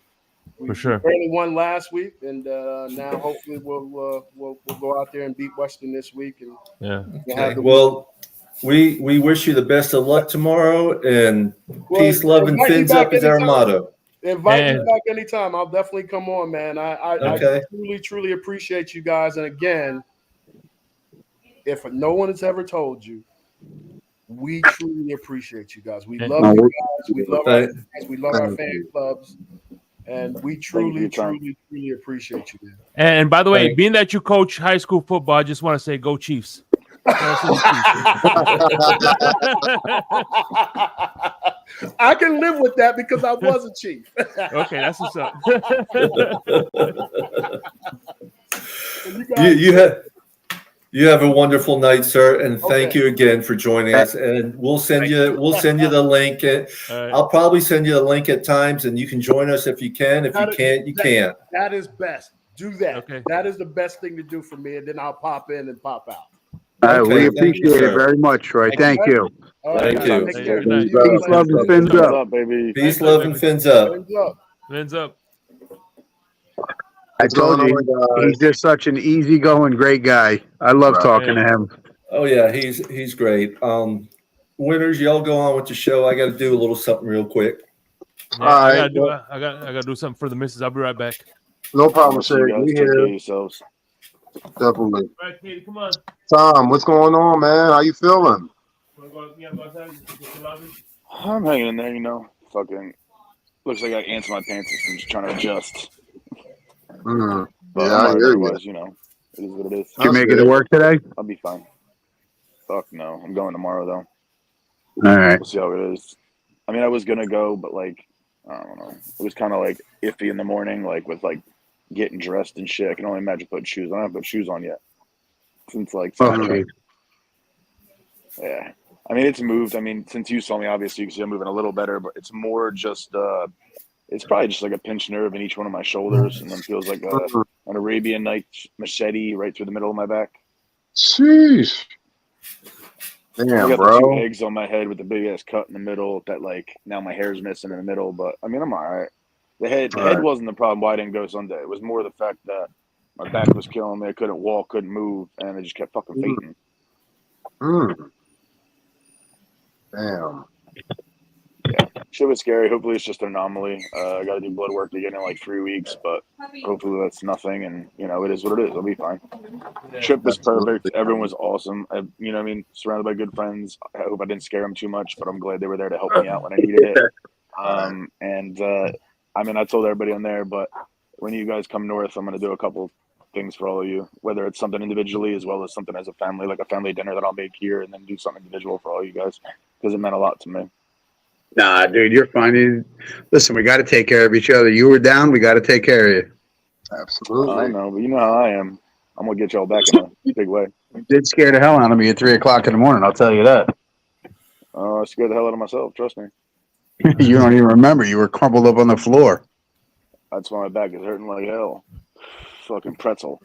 For sure. barely won last week, and now hopefully we'll go out there and beat Western this week. And well, we wish you the best of luck tomorrow, and peace, love, and fins up is our motto. Invite me back anytime. I'll definitely come on, man. I truly appreciate you guys. And again, if no one has ever told you, we truly appreciate you guys. We love you guys. We love our fans. We love our fan clubs. And we truly appreciate you, man. And by the way, being that you coach high school football, I just want to say go Chiefs. I can live with that because I was a Chief. Okay, that's what's up. You have a wonderful night, sir, and thank you again for joining us. And we'll send you the link. I'll probably send you the link at times, and you can join us if you can. If you can't, you can't. That is best. Do that. Okay. That is the best thing to do for me, and then I'll pop in and pop out. We appreciate it very much, Troy. Thank you. Thank you. Peace, love, and fins up. Baby. Peace, love, and fins up. Fins up. I told you, he's just such an easygoing, great guy. I love talking to him. Oh yeah, he's great. Winners, y'all go on with the show. I got to do a little something real quick. Yeah, I gotta do something for the missus. I'll be right back. No problem, sir. You here? Definitely. All right, Katie, come on. Tom, what's going on, man? How you feeling? I'm hanging in there, Fucking looks like I got ants in my pants. I'm just trying to adjust. But I hear you. It is what it is. Did you make it to work today? I'll be fine. Fuck no. I'm going tomorrow, though. All right. We'll see how it is. I mean, I was going to go, but, I don't know. It was kind of, iffy in the morning, with, getting dressed and shit. I can only imagine putting shoes on. I haven't put shoes on yet since, Saturday. Yeah. I mean, it's moved. I mean, since you saw me, obviously you can see I'm moving a little better, but it's more just it's probably just like a pinched nerve in each one of my shoulders, and then feels like an Arabian Nights machete right through the middle of my back. Sheesh. I Damn, got the two bro. eggs on my head with the big ass cut in the middle that like now my hair's missing in the middle, but I mean I'm all right. The head Right. wasn't the problem why I didn't go Sunday. It was more the fact that my back was killing me. I couldn't walk, couldn't move, and I just kept fucking fainting. Mm. Damn. Shit was scary. Hopefully it's just an anomaly. I got to do blood work again in like 3 weeks, but hopefully that's nothing. And it is what it is. I'll be fine. Trip was perfect. Everyone was awesome. You know what I mean? Surrounded by good friends. I hope I didn't scare them too much, but I'm glad they were there to help me out when I needed it. I mean, I told everybody on there, but when you guys come north, I'm going to do a couple things for all of you, whether it's something individually as well as something as a family, like a family dinner that I'll make here, and then do something individual for all you guys because it meant a lot to me. Nah, dude, you're fine. Listen, we got to take care of each other. You were down, we got to take care of you. Absolutely. I know, but you know how I am. I'm going to get y'all back in a big way. You did scare the hell out of me at 3:00 in the morning. I'll tell you that. I scared the hell out of myself. Trust me. You don't even remember. You were crumpled up on the floor. That's why my back is hurting like hell. Fucking pretzel.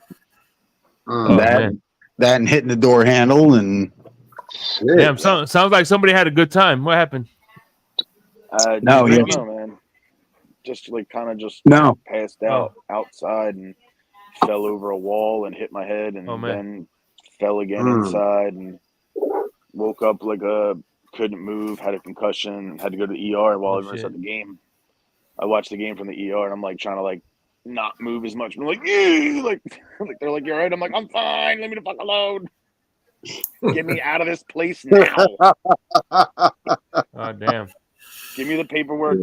Mm. That and hitting the door handle and Shit. Damn, sounds like somebody had a good time. What happened? No, I yeah. don't know, man. Just like kind of just no. passed out outside and fell over a wall and hit my head and then fell again inside and woke up like couldn't move, had a concussion, had to go to the ER while I was at the game. I watched the game from the ER and I'm like trying to like not move as much. I'm like, like they're like, you're right. I'm like, I'm fine. Leave me the fuck alone. Get me out of this place now. Oh, damn. Give me the paperwork.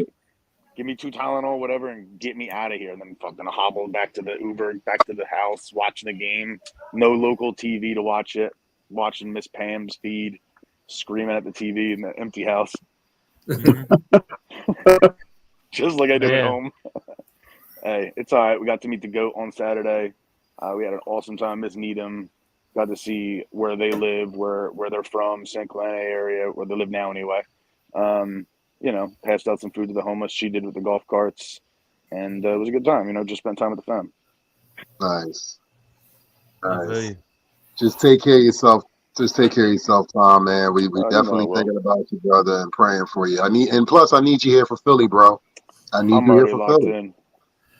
Give me 2 Tylenol, whatever, and get me out of here. And then fucking hobbled back to the Uber, back to the house, watching the game. No local TV to watch it. Watching Miss Pam's feed, screaming at the TV in the empty house. Just like I do at home. Hey, it's all right. We got to meet the GOAT on Saturday. We had an awesome time. Miss Needham. Got to see where they live, where they're from, San Clemente area, where they live now anyway. Passed out some food to the homeless. She did with the golf carts. And it was a good time. Just spent time with the fam. Nice. Nice. Just take care of yourself. Just take care of yourself, Tom, man. We definitely thinking about you, brother, and praying for you. I need you here for Philly, bro. I need you here for Philly.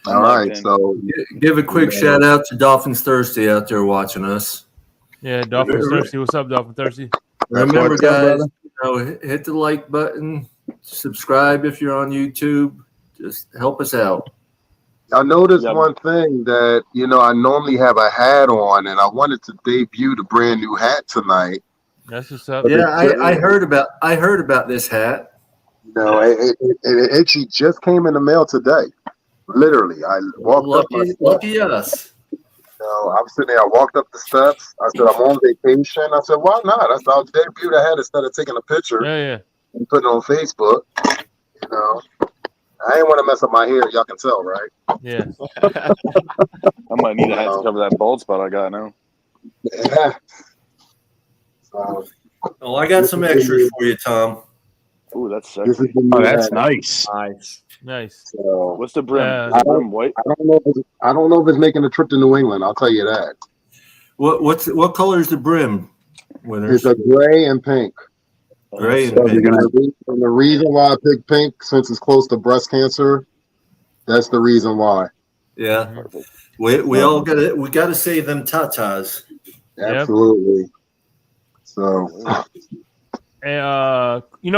All right, so give a quick shout out to Dolphins Thirsty out there watching us. Yeah, Dolphins Thirsty. What's up, Dolphins Thirsty? Remember, guys, hit the like button, subscribe if you're on YouTube. Just help us out. I noticed one thing that I normally have a hat on, and I wanted to debut the brand new hat tonight. That's what's up. Yeah, I heard about this hat. It actually just came in the mail today. Literally, I walked up my steps. Lucky us. I'm sitting there. I walked up the steps. I said, I'm on vacation. I said, why not? I said, I'll debut the hat instead of taking a picture and putting it on Facebook. I ain't want to mess up my hair. Y'all can tell, right? Yeah. I might need a hat to cover that bald spot I got now. Yeah. I got some extras for you, Tom. Ooh, that's sexy. That's nice. Nice. So, what's the brim? brim white? I don't know if it's making a trip to New England. I'll tell you that. What color is the brim? It's a gray and pink. Gray and pink. And the reason why I picked pink, since it's close to breast cancer, that's the reason why. Yeah, we all gotta save them tatas. Absolutely. So,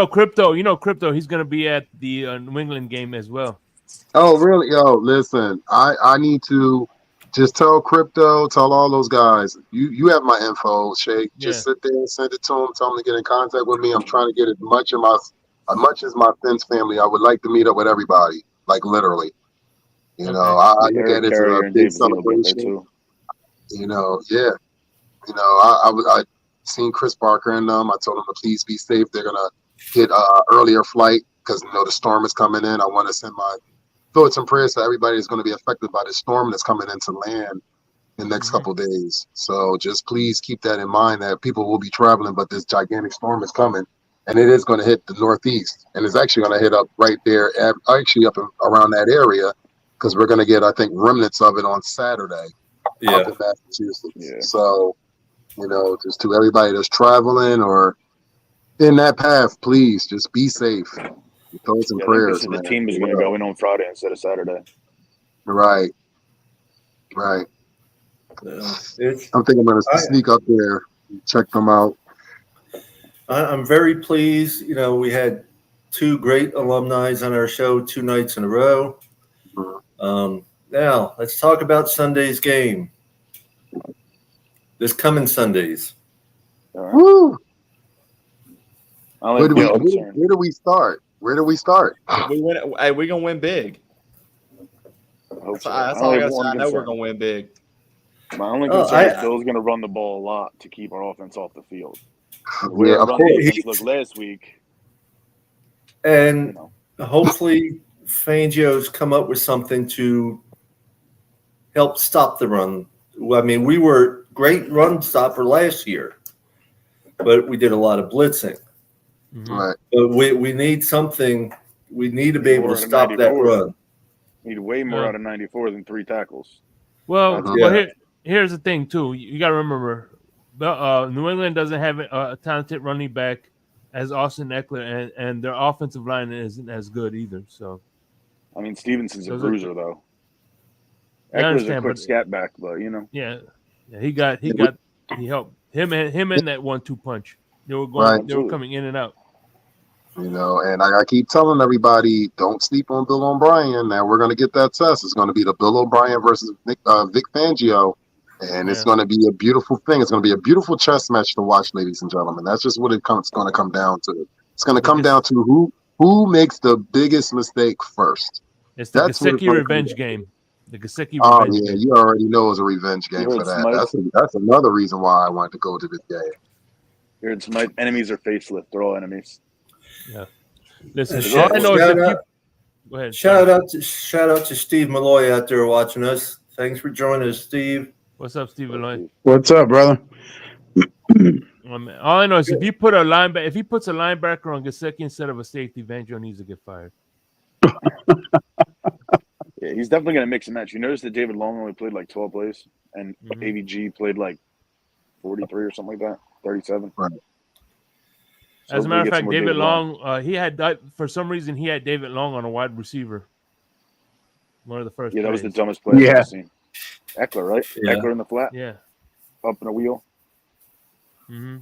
Crypto. He's gonna be at the New England game as well. Oh, really? Yo, listen, I need to just tell Crypto, tell all those guys. You have my info, Shay. Just sit there and send it to them. Tell them to get in contact with me. I'm trying to get as much as my Fins family. I would like to meet up with everybody, like literally. I look at it as a big celebration. I seen Chris Barker and them. I told them to please be safe. They're gonna get an earlier flight because the storm is coming in. I want to send my thoughts and prayers to everybody that's going to be affected by this storm that's coming into land. in the next couple of days. So just please keep that in mind that people will be traveling, but this gigantic storm is coming, and it is going to hit the Northeast, and it's actually going to hit up right there, actually up around that area, because we're going to get, I think, remnants of it on Saturday up in Massachusetts. Yeah. So, just to everybody that's traveling or in that path, please just be safe. Thoughts and Yeah, I think they prayers, said man. the team is going to go in on Friday instead of Saturday. Right. Yeah. I'm thinking I'm going to sneak up there and check them out. I'm very pleased. We had 2 great alumni on our show 2 nights in a row. Now, let's talk about Sunday's game. This coming Sundays. All right. Woo! Where do we start? Where do we start? We win. Hey, we're gonna win big. That's all I gotta say. I know we're gonna win big. My only concern is Bill's gonna run the ball a lot to keep our offense off the field. Yeah, of course. Look, last week, and hopefully Fangio's come up with something to help stop the run. I mean, we were great run stopper last year, but we did a lot of blitzing. Right. But we need something. We need to be able to stop that run. Need way more out of 94 than 3 tackles. Well, here's the thing too. You got to remember, New England doesn't have a talented running back as Austin Eckler, and their offensive line isn't as good either. So, I mean, Stevenson's a bruiser though. Eckler's a quick scat back, but yeah, he helped him and that 1-2 punch. They were going, they were coming in and out. And I keep telling everybody, don't sleep on Bill O'Brien. Now we're going to get that test. It's going to be the Bill O'Brien versus Vic Fangio, and it's going to be a beautiful thing. It's going to be a beautiful chess match to watch, ladies and gentlemen. That's just what it's going to come down to. It's going to come down to who makes the biggest mistake first. It's the Gesicki revenge game. The Gesicki revenge. Oh yeah, you already know it's a revenge game for that. That's another reason why I wanted to go to this game. Here it's my enemies are faceless. They're all enemies. Yeah. Listen, all I know is go ahead. Shout out to Steve Malloy out there watching us. Thanks for joining us, Steve. What's up, Steve Malloy? What's up, brother? All I know is if he puts a linebacker on Gesicki instead of a safety, Fangio needs to get fired. Yeah, he's definitely going to mix and match. You notice that David Long only played like 12 plays, and AVG played like 43 or something like that, 37. Right. So as a matter of fact, David Long, he had for some reason he had David Long on a wide receiver. One of the first. Yeah, that was plays. the dumbest play I've ever seen. Eckler, right? Yeah. Eckler in the flat. Yeah. Up in a wheel. Mm-hmm.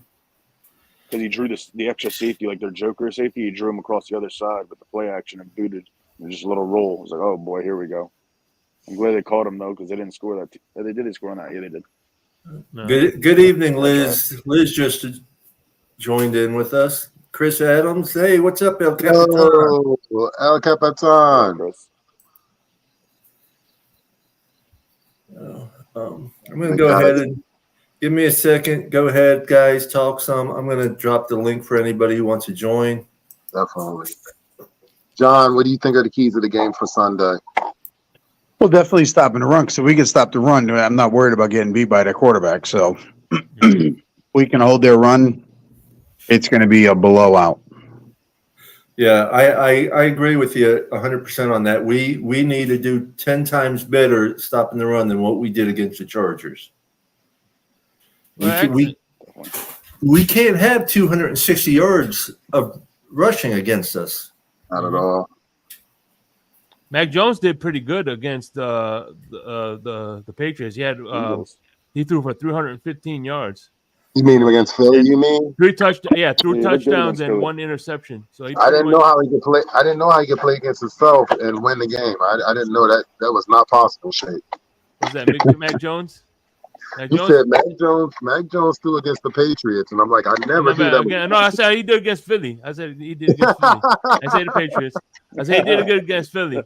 Because he drew the extra safety, like their Joker safety. He drew him across the other side with the play action and booted. It was just a little roll. It was like, oh boy, here we go. I'm glad they caught him though, because they didn't score that. They did. They score on that. Yeah, they did. No. Good evening, Liz. Liz just joined in with us. Chris Adams. Hey, what's up, El Capitan? Oh, El Capitan. I'm going to go ahead and give me a second. Go ahead, guys. Talk some. I'm going to drop the link for anybody who wants to join. Definitely. John, what do you think are the keys of the game for Sunday? Well, definitely stopping the run. So we can stop the run. I'm not worried about getting beat by their quarterback. So we can hold their run. It's going to be a blowout. Yeah, I agree with you 100% on that. We need to do 10 times better stopping the run than what we did against the Chargers. We can't have 260 yards of rushing against us. Not at all. Mac Jones did pretty good against the Patriots. He had he threw for 315 yards. You mean against Philly? You mean 3 touchdowns and 1 interception. So I didn't know how he could play. I didn't know how he could play against himself and win the game. I didn't know that was not possible. Shake. Was that Mac Jones? You said Mac Jones threw against the Patriots, and I'm like, I never knew that. Again, no, I said he did against Philly. I said he did against Philly. I said the Patriots. I said he did good against Philly.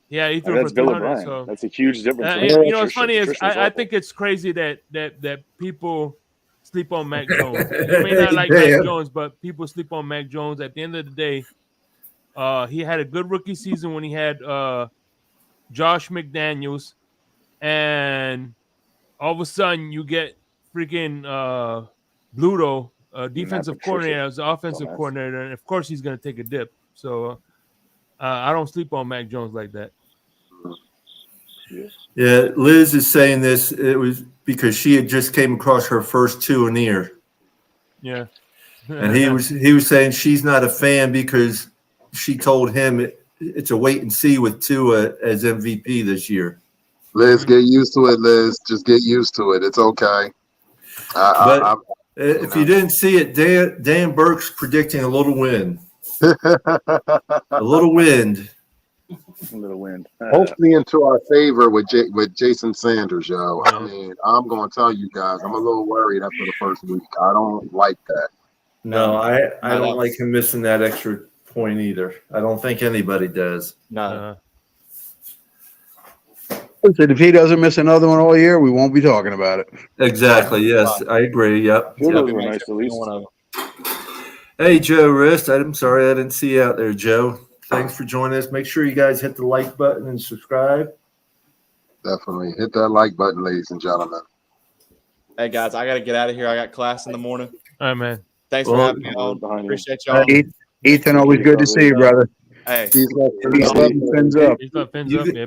Yeah, he threw for 300. So that's a huge difference. You know what's funny is I think it's crazy that people sleep on Mac Jones. You may not like Mac Jones, but people sleep on Mac Jones. At the end of the day, he had a good rookie season when he had Josh McDaniels. and all of a sudden you get freaking Bluto, defensive coordinator, as the offensive coordinator, and of course he's going to take a dip. So I don't sleep on Mac Jones like that. Yeah, Liz is saying this. It was because she had just came across her first Tua. Yeah. And he was saying she's not a fan because she told him it's a wait and see with Tua as MVP this year. Liz, get used to it, Liz. Just get used to it. It's okay. If you didn't see it, Dan Burke's predicting a little wind. A little wind. A little wind. Hopefully into our favor with Jason Sanders, yo. I mean, I'm going to tell you guys, I'm a little worried after the first week. I don't like that. No, I don't like him missing that extra point either. I don't think anybody does. No. Listen, if he doesn't miss another one all year, we won't be talking about it. Exactly. Yes, I agree. Yep. Nice, at least. Hey, Joe Rist. I'm sorry I didn't see you out there, Joe. Thanks for joining us. Make sure you guys hit the like button and subscribe. Definitely. Hit that like button, ladies and gentlemen. Hey, guys, I got to get out of here. I got class in the morning. All right, man. Thanks for having me on. Appreciate y'all. Ethan, always good to see you, brother. Hey. Peace up and fins up.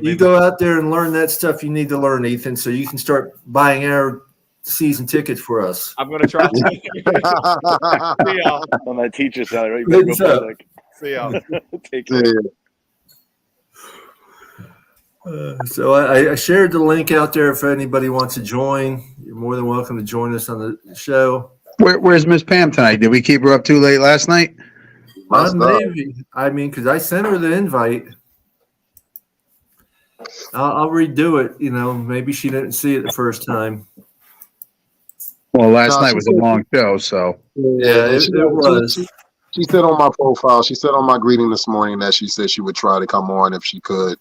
You go out there and learn that stuff you need to learn, Ethan, so you can start buying our season tickets for us. I'm going to try to. See y'all. On that teacher salary. Right? See y'all. Take care. So I shared the link out there if anybody wants to join. You're more than welcome to join us on the show. Where's Miss Pam tonight? Did we keep her up too late last night? Maybe. I mean, because I sent her the invite. I'll redo it. You know, maybe she didn't see it the first time. Well, last night was a long show, so. Yeah, it was. She said on my profile, she said on my greeting this morning that she said she would try to come on if she could.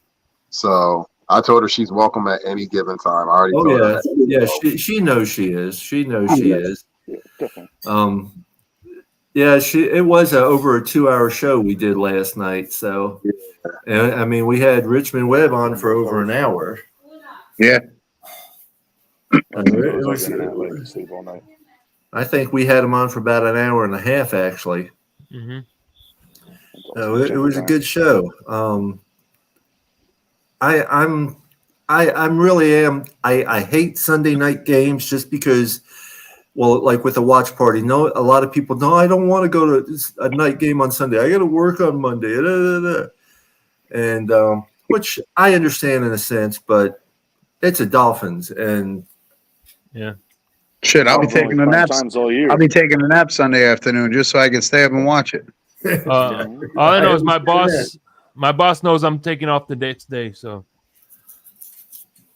So I told her she's welcome at any given time. I already told her that. Yeah, she knows she is. She knows she is. Yeah, it was over a 2-hour show we did last night. So, and I mean, we had Richmond Webb on for over an hour. Yeah. Sleep all night. I think we had him on for about an hour and a half, actually. Mm-hmm. It was a good show. I hate Sunday night games just because, well, like with a watch party. No, a lot of people. No, I don't want to go to a night game on Sunday. I got to work on Monday. And which I understand in a sense, but it's a Dolphins, and yeah. Shit, I'll be taking a nap. All year. I'll be taking a nap Sunday afternoon just so I can stay up and watch it. All I know is my boss knows I'm taking off the day today. So,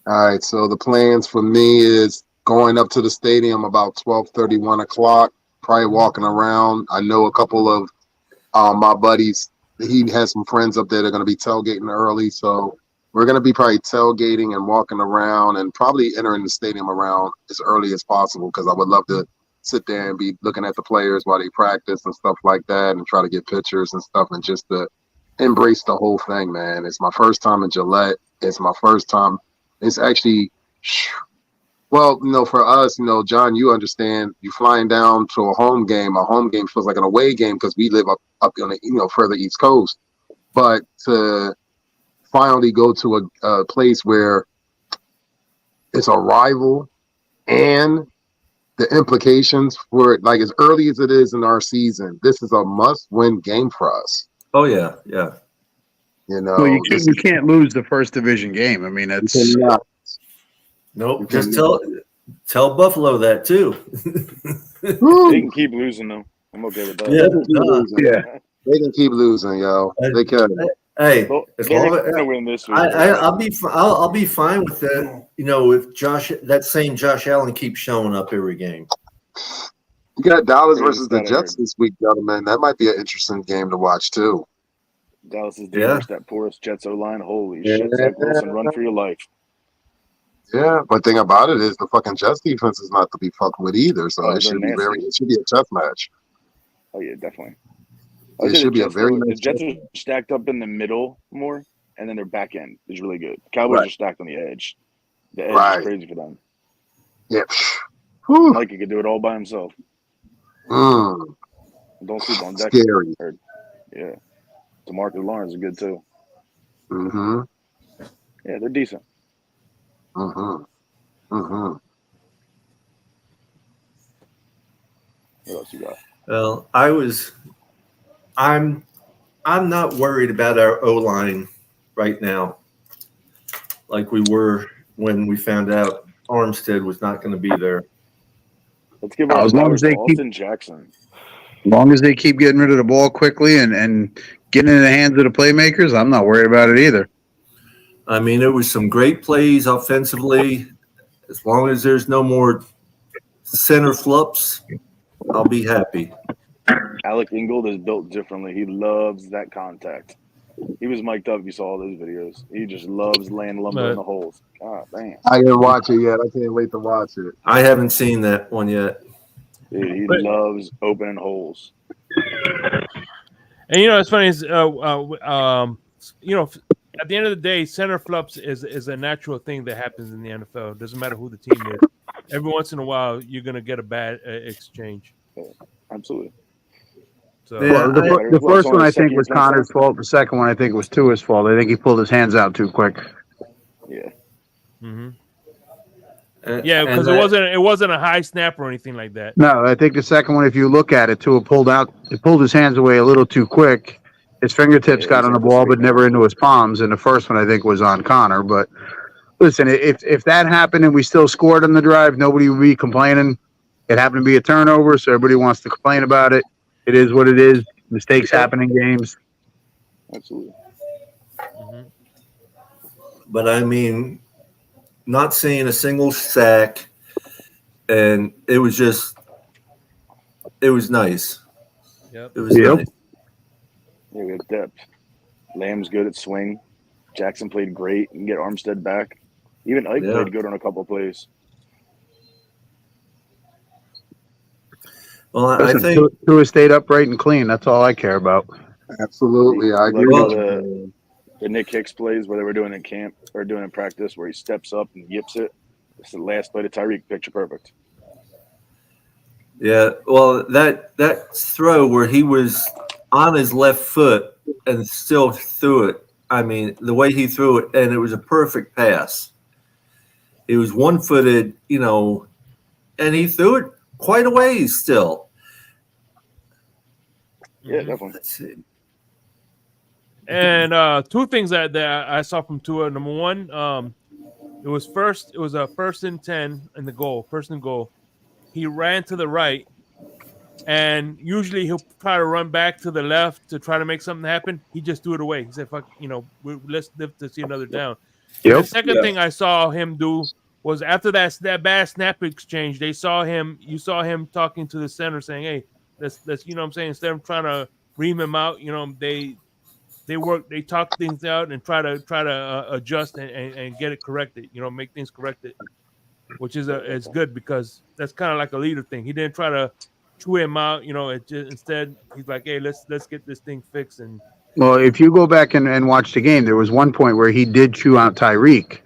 all right. So the plans for me is going up to the stadium about 12:30, 1 o'clock. Probably walking around. I know a couple of my buddies. He has some friends up there. They're going to be tailgating early, so we're going to be probably tailgating and walking around and probably entering the stadium around as early as possible because I would love to sit there and be looking at the players while they practice and stuff like that and try to get pictures and stuff and just to embrace the whole thing, man. It's my first time in Gillette. It's my first time. It's actually, well, you know, for us, you know, John, you understand, you flying down to a home game feels like an away game because we live up on the, you know, further East Coast. But to finally go to a place where it's a rival and the implications for it, like as early as it is in our season, this is a must-win game for us. Oh yeah, yeah. You know, well, you can't lose the first division game. I mean, that's nope. Just tell Buffalo that too. They can keep losing though. I'm okay with that. Yeah. They can keep losing, yo. They can. Hey, they're win this week. I'll be fine with that. You know, if that same Josh Allen keeps showing up every game. You got Dallas versus the Jets this week, gentlemen. That might be an interesting game to watch too. Dallas is dangerous. That porous Jets O-line. Holy shit! Zach Wilson, run for your life. Yeah, but thing about it is the fucking Jets defense is not to be fucked with either. So it should be it should be a chess match. Oh yeah, definitely. It should be a very nice. nice. The Jets are stacked up in the middle more, and then their back end is really good. Cowboys are stacked on the edge. The edge Right. is crazy for them. Yeah. Whew. Mikey could do it all by himself. Mm. Don't sleep on deck. Scary. Yeah. DeMarcus Lawrence is good too. Mm-hmm. Yeah, they're decent. Mm-hmm. Mm-hmm. What else you got? Well, I'm not worried about our O-line right now, like we were when we found out Armstead was not going to be there. Let's give our As long flowers as to they keep- Austin Jackson. As long as they keep getting rid of the ball quickly and getting in the hands of the playmakers, I'm not worried about it either. I mean, it was some great plays offensively. As long as there's no more center flups, I'll be happy. Alec Ingold is built differently. He loves that contact. He was mic'd up. You saw all those videos. He just loves laying lumber in the holes. God damn. I didn't watch it yet. I can't wait to watch it. I haven't seen that one yet. Dude, he loves opening holes. And it's funny is at the end of the day, center flups is a natural thing that happens in the NFL. It doesn't matter who the team is. Every once in a while, you're gonna get a bad exchange. Yeah, absolutely. So Yeah, The first one I think was Connor's fault. The second one I think was Tua's fault. I think he pulled his hands out too quick. Yeah. Mm-hmm. Yeah, because it wasn't a high snap or anything like that. No, I think the second one, if you look at it, Tua pulled his hands away a little too quick. His fingertips got on the ball, but never into his palms. And the first one, I think, was on Connor. But listen, if that happened and we still scored on the drive, nobody would be complaining. It happened to be a turnover, so everybody wants to complain about it. It is what it is. Mistakes happen in games. Absolutely. Mm-hmm. But I mean, not seeing a single sack, and it was nice. Yep. It was nice. Yeah, we have depth. Lamb's good at swing. Jackson played great. You can get Armstead back. Even Ike played good on a couple of plays. Well, Listen, I think Tua stayed upright and clean. That's all I care about. Absolutely. I agree with you. The Nick Hicks plays where they were doing in camp or doing in practice where he steps up and yips it. It's the last play to Tyreek, picture perfect. Yeah, well, that throw where he was on his left foot and still threw it. I mean, the way he threw it, and it was a perfect pass. He was one-footed, and he threw it quite a ways still. Yeah, definitely. Let's see. And two things that I saw from Tua. Number one, it was a first and 10 in the goal, first and goal. He ran to the right, and usually he'll try to run back to the left to try to make something happen. He just threw it away. He said, "Fuck, let's live to see another down." Yep. The second thing I saw him do was after that bad snap exchange, you saw him talking to the center saying, "Hey, let's instead of trying to ream him out, they talk things out and try to adjust and get it corrected, make things corrected, which is it's good because that's kind of like a leader thing. He didn't try to chew him out, instead he's like, hey, let's get this thing fixed. And well, if you go back and watch the game, there was one point where he did chew out Tyreek.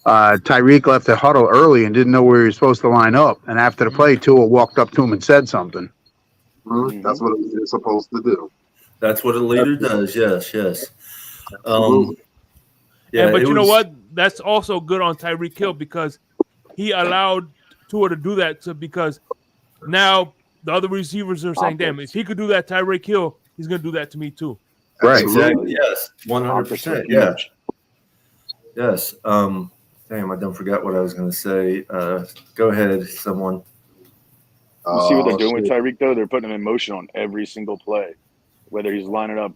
Tyreek left the huddle early and didn't know where he was supposed to line up. And after the play, Tua walked up to him and said something. Mm-hmm. That's what they're supposed to do. That's what a leader does. Yes. But you know what? That's also good on Tyreek Hill because he allowed Tua to do that. Because now the other receivers are saying, "Damn, if he could do that, Tyreek Hill, he's going to do that to me too." Right. Exactly. Yes. 100%. Yeah. Yes. Damn, I don't forget what I was going to say. Go ahead, someone. You see what they're doing with Tyreek though? They're putting him in motion on every single play. Whether he's lining up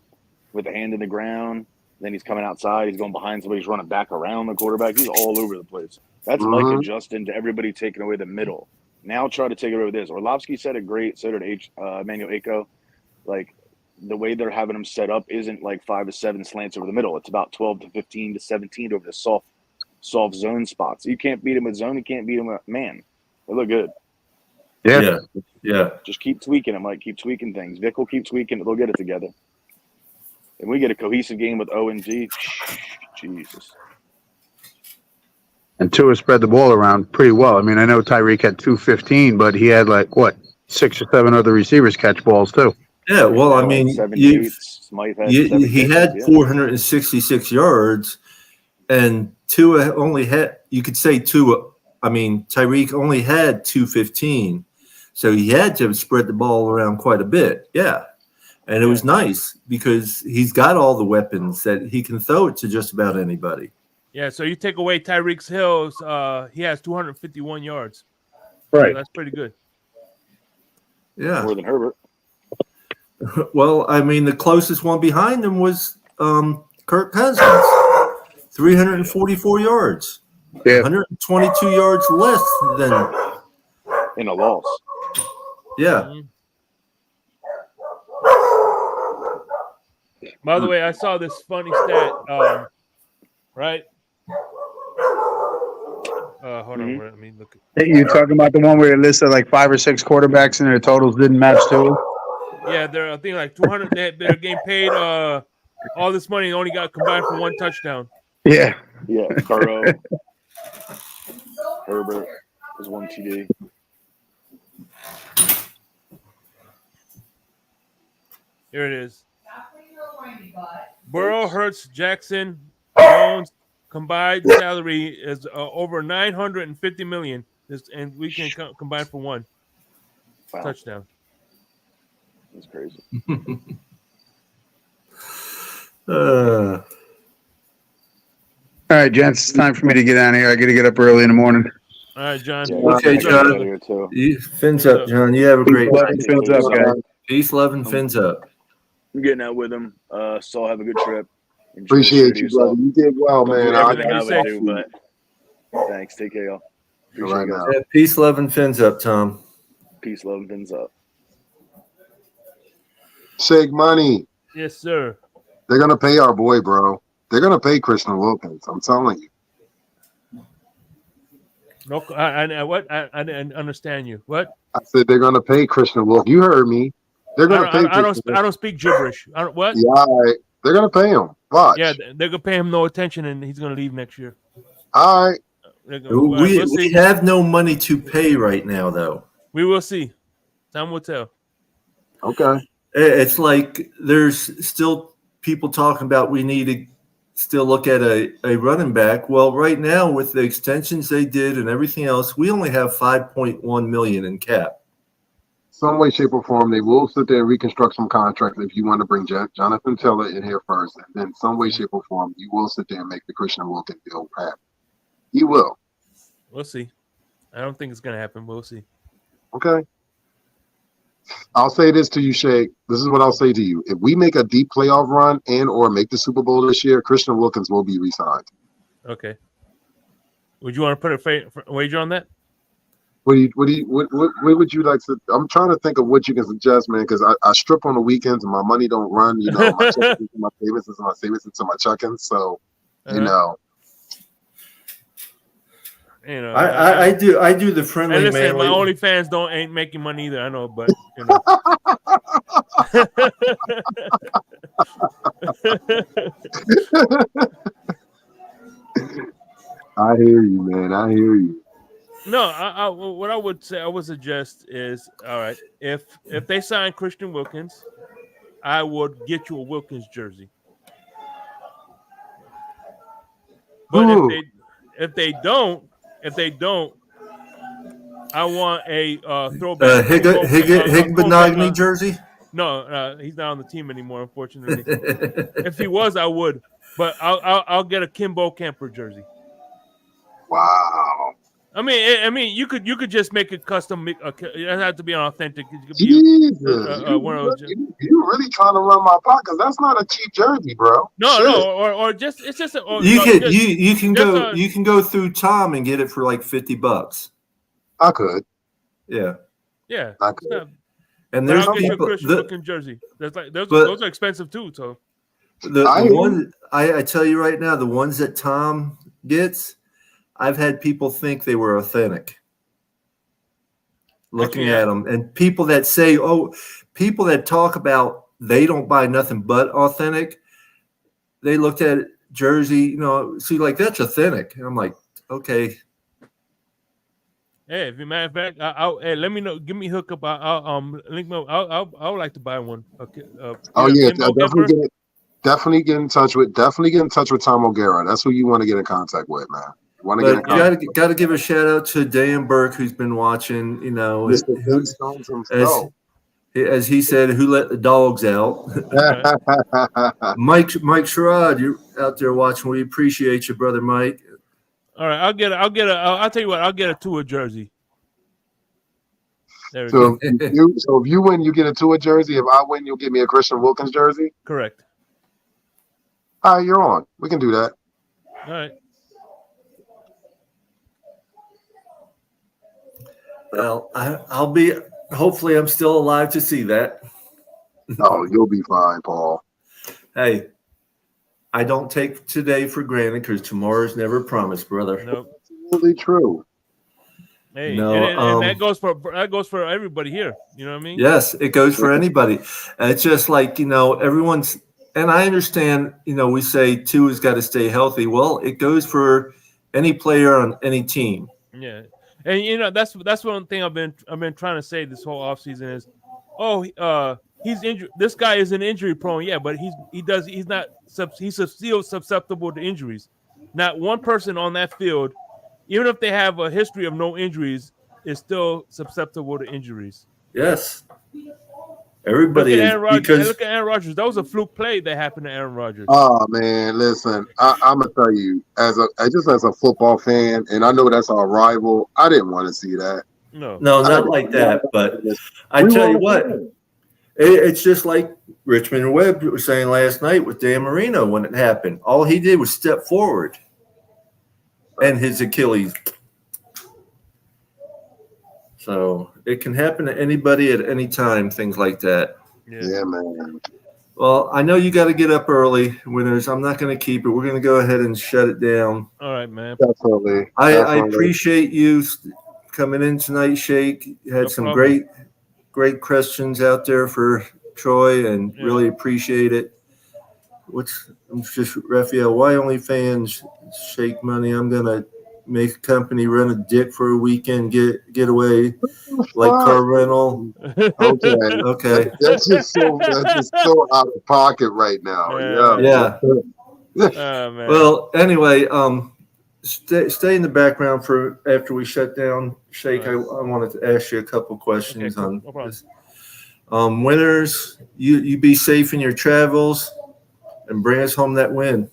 with a hand in the ground, then he's coming outside, he's going behind somebody, he's running back around the quarterback. He's all over the place. That's Mike adjusting to everybody taking away the middle. Now try to take it over this. Orlovsky said it great, so did Emmanuel Aiko. Like, the way they're having them set up isn't like 5 to 7 slants over the middle. It's about 12 to 15 to 17 over the soft zone spots. You can't beat him with zone. You can't beat him with man. They look good. Yeah. Just keep tweaking them, Mike. Keep tweaking things. Vic will keep tweaking it. They'll get it together. And we get a cohesive game with O and G. Jesus. And Tua spread the ball around pretty well. I mean, I know Tyreek had 215, but he had 6 or 7 other receivers catch balls too. Yeah, well, I mean, 78. Smythe had 7 he had 466 yards, and Tua only had. You could say Tua. I mean, Tyreek only had 215, so he had to spread the ball around quite a bit. Yeah, and it was nice because he's got all the weapons that he can throw it to just about anybody. Yeah, so you take away Tyreek Hill's, he has 251 yards. Right. So that's pretty good. Yeah. More than Herbert. Well, I mean, the closest one behind him was Kirk Cousins, 344 yards. Yeah. 122 yards less than In a loss. Yeah. By the way, I saw this funny stat. Right? Hold on. Let me look. You talking about the one where it listed 5 or 6 quarterbacks and their totals didn't match too? Yeah, they're I think 200. They're getting paid all this money and only got combined for 1 touchdown. Yeah. Yeah, Burrow. Herbert was 1 TD. Here it is. Burrow, Hurts, Jackson, Jones combined salary is over $950 million, and we can combine for 1 touchdown. That's crazy. All right, gents, it's time for me to get out of here. I got to get up early in the morning. All right, John. Yeah, Okay, John. Fins up, John. You have a great night. Fins up, guys. Peace, love, and fins up. I'm getting out with him. So have a good trip. Enjoy Appreciate the you, studio, brother. You did well, so man. everything I I'll would do, but thanks. Take care, y'all. Appreciate All right, you guys. now. Yeah, peace, love, and fins up, Tom. Peace, love, and fins up. Shake money. Yes, sir. They're gonna pay our boy, bro. They're gonna pay Christian Wilkins. I'm telling you. No, I didn't understand you. What? I said they're gonna pay Christian Wilkins. You heard me. They're gonna pay. I don't speak gibberish. What? Yeah, all right. They're gonna pay him. Watch. Yeah, they're gonna pay him no attention, and he's gonna leave next year. All right. We have no money to pay right now, though. We will see. Time will tell. Okay. It's like there's still people talking about we need to still look at a running back. Well, right now with the extensions they did and everything else, we only have $5.1 million in cap. Some way, shape, or form, they will sit there and reconstruct some contracts if you want to bring Jonathan Taylor in here first. And then some way, shape, or form, you will sit there and make the Christian Wilkins deal happen. You will. We'll see. I don't think it's gonna happen. We'll see. Okay. I'll say this to you, Shay. This is what I'll say to you. If we make a deep playoff run and or make the Super Bowl this year, Christian Wilkins will be re-signed. Okay. Would you want to put a wager on that? What would you like to? I'm trying to think of what you can suggest, man, because I strip on the weekends and my money don't run. You know, my check into my savings into my savings into my check-ins. So, you know. You know, I do the friendly. And listen, manly. my OnlyFans ain't making money either. I know, but you know. I hear you, man. I hear you. No, what I would suggest is, all right, if they sign Christian Wilkins, I would get you a Wilkins jersey. But if they don't, I want a throwback. Higbenogany jersey? No, he's not on the team anymore, unfortunately. If he was, I would. But I'll get a Kimbo Camper jersey. Wow. I mean, you could just make it custom. It doesn't have to be an authentic. It could be Jesus, one of those. You really trying to run my pockets? That's not a cheap jersey, bro. No, or just it's just. You can go through Tom and get it for like $50. I could. Yeah. Yeah. I could. And there's I'll get you a people, Christian looking jersey. Those are expensive too. So I tell you right now, the ones that Tom gets, I've had people think they were authentic. Looking at them, and people that say, people that talk about they don't buy nothing but authentic. They looked at jersey, see, like that's authentic. And I'm like, Okay. Hey, if you matter of fact, hey, let me know. Give me a hookup. I'll link me. I would like to buy one. Okay. Oh yeah, Definitely get in touch with Tom O'Gara. That's who you want to get in contact with, man. You want to get in But contact. you got to give a shout out to Dan Burke, who's been watching. You know, Mr. Flintstones himself. as he said, who let the dogs out. Mike Sherrod, you're out there watching. We appreciate you, brother Mike. All right, I'll tell you what. I'll get a Tua jersey. There we So go. if you win, you get a Tua jersey. If I win, you'll give me a Christian Wilkins jersey. Correct. All right, you're on. We can do that. All right. Well, I'll be. Hopefully, I'm still alive to see that. Oh, you'll be fine, Paul. Hey, I don't take today for granted because tomorrow's never promised, brother. Nope. Absolutely true. Hey, No, and that goes for everybody here. You know what I mean? Yes, it goes for anybody. It's just like, everyone's, and I understand, we say Tua's got to stay healthy. Well, it goes for any player on any team. Yeah. And that's one thing I've been trying to say this whole offseason is, he's injured. This guy isn't injury prone, yeah, but he's still susceptible to injuries. Not one person on that field, even if they have a history of no injuries, is still susceptible to injuries. Yes. Everybody look at is. Aaron Rodgers. Because Look at Aaron Rodgers. That was a fluke play that happened to Aaron Rodgers. Oh man, listen, I'm gonna tell you, as a football fan, and I know that's our rival. I didn't want to see that. No, not like that. But I tell you what, it's just like Richmond and Webb were saying last night with Dan Marino when it happened. All he did was step forward, and his Achilles. So it can happen to anybody at any time, things like that. Yeah, man. Well, I know you got to get up early, Winners. I'm not going to keep it. We're going to go ahead and shut it down. All right, man. Definitely. I appreciate you coming in tonight, Shake. You had some great questions out there for Troy, and really appreciate it. I'm just Raphael. Why only fans shake money? I'm gonna make a company run a dick for a weekend getaway, like car rental. Okay. That's just so out of pocket right now. Yeah. Oh, man. Well, anyway, stay in the background for after we shut down. Shake, I wanted to ask you a couple questions on this. Winners, you be safe in your travels and bring us home that win.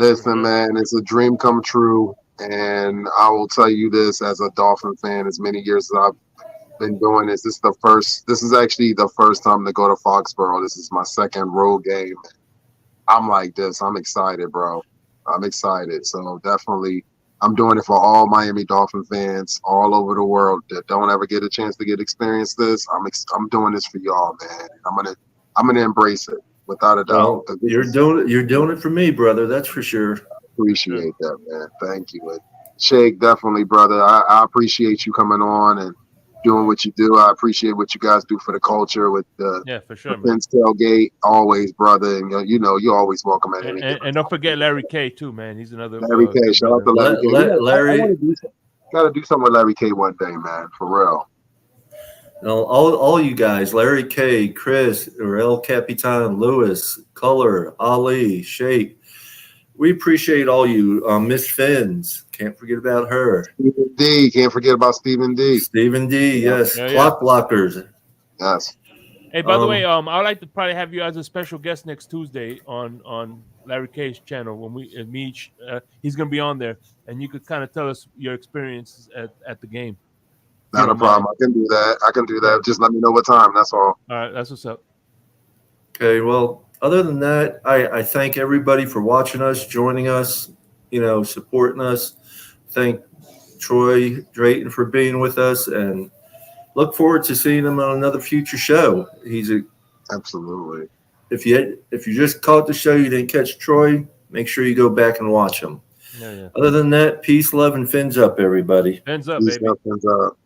Listen, man, it's a dream come true. And I will tell you this as a Dolphin fan, as many years as I've been doing this, this is actually the first time to go to Foxborough. This is my second road game. I'm like this. I'm excited, bro. I'm excited. So definitely, I'm doing it for all Miami Dolphin fans all over the world that don't ever get a chance to experience this. I'm doing this for y'all, man. I'm gonna embrace it without a doubt. Well, you're doing it for me, brother. That's for sure. Appreciate that, man. Thank you. And Shake, definitely, brother. I appreciate you coming on and doing what you do. I appreciate what you guys do for the culture with the for sure, Vince Tailgate. Always, brother. And you're always welcome at any. And don't forget Larry K too, man. He's another Larry K. Shout out to Larry K. Larry, gotta do something with Larry K one day, man. For real. No, all you guys, Larry K, Chris, El Capitan, Lewis, Color, Ali, Shake. We appreciate all you. Miss Finns, can't forget about her. Stephen D, can't forget about Stephen D. Stephen D, yes. Clock blockers. Yes. Hey, by the way, I'd like to probably have you as a special guest next Tuesday on Larry K's channel when we meet. He's going to be on there, and you could kind of tell us your experiences at the game. Not a problem. I can do that. Just let me know what time. That's all. All right, that's what's up. Okay, well, other than that, I thank everybody for watching us, joining us, supporting us. Thank Troy Drayton for being with us, and look forward to seeing him on another future show. Absolutely. If you just caught the show, you didn't catch Troy, make sure you go back and watch him. Yeah. Other than that, peace, love, and fins up, everybody. Fins up, baby. Fins up.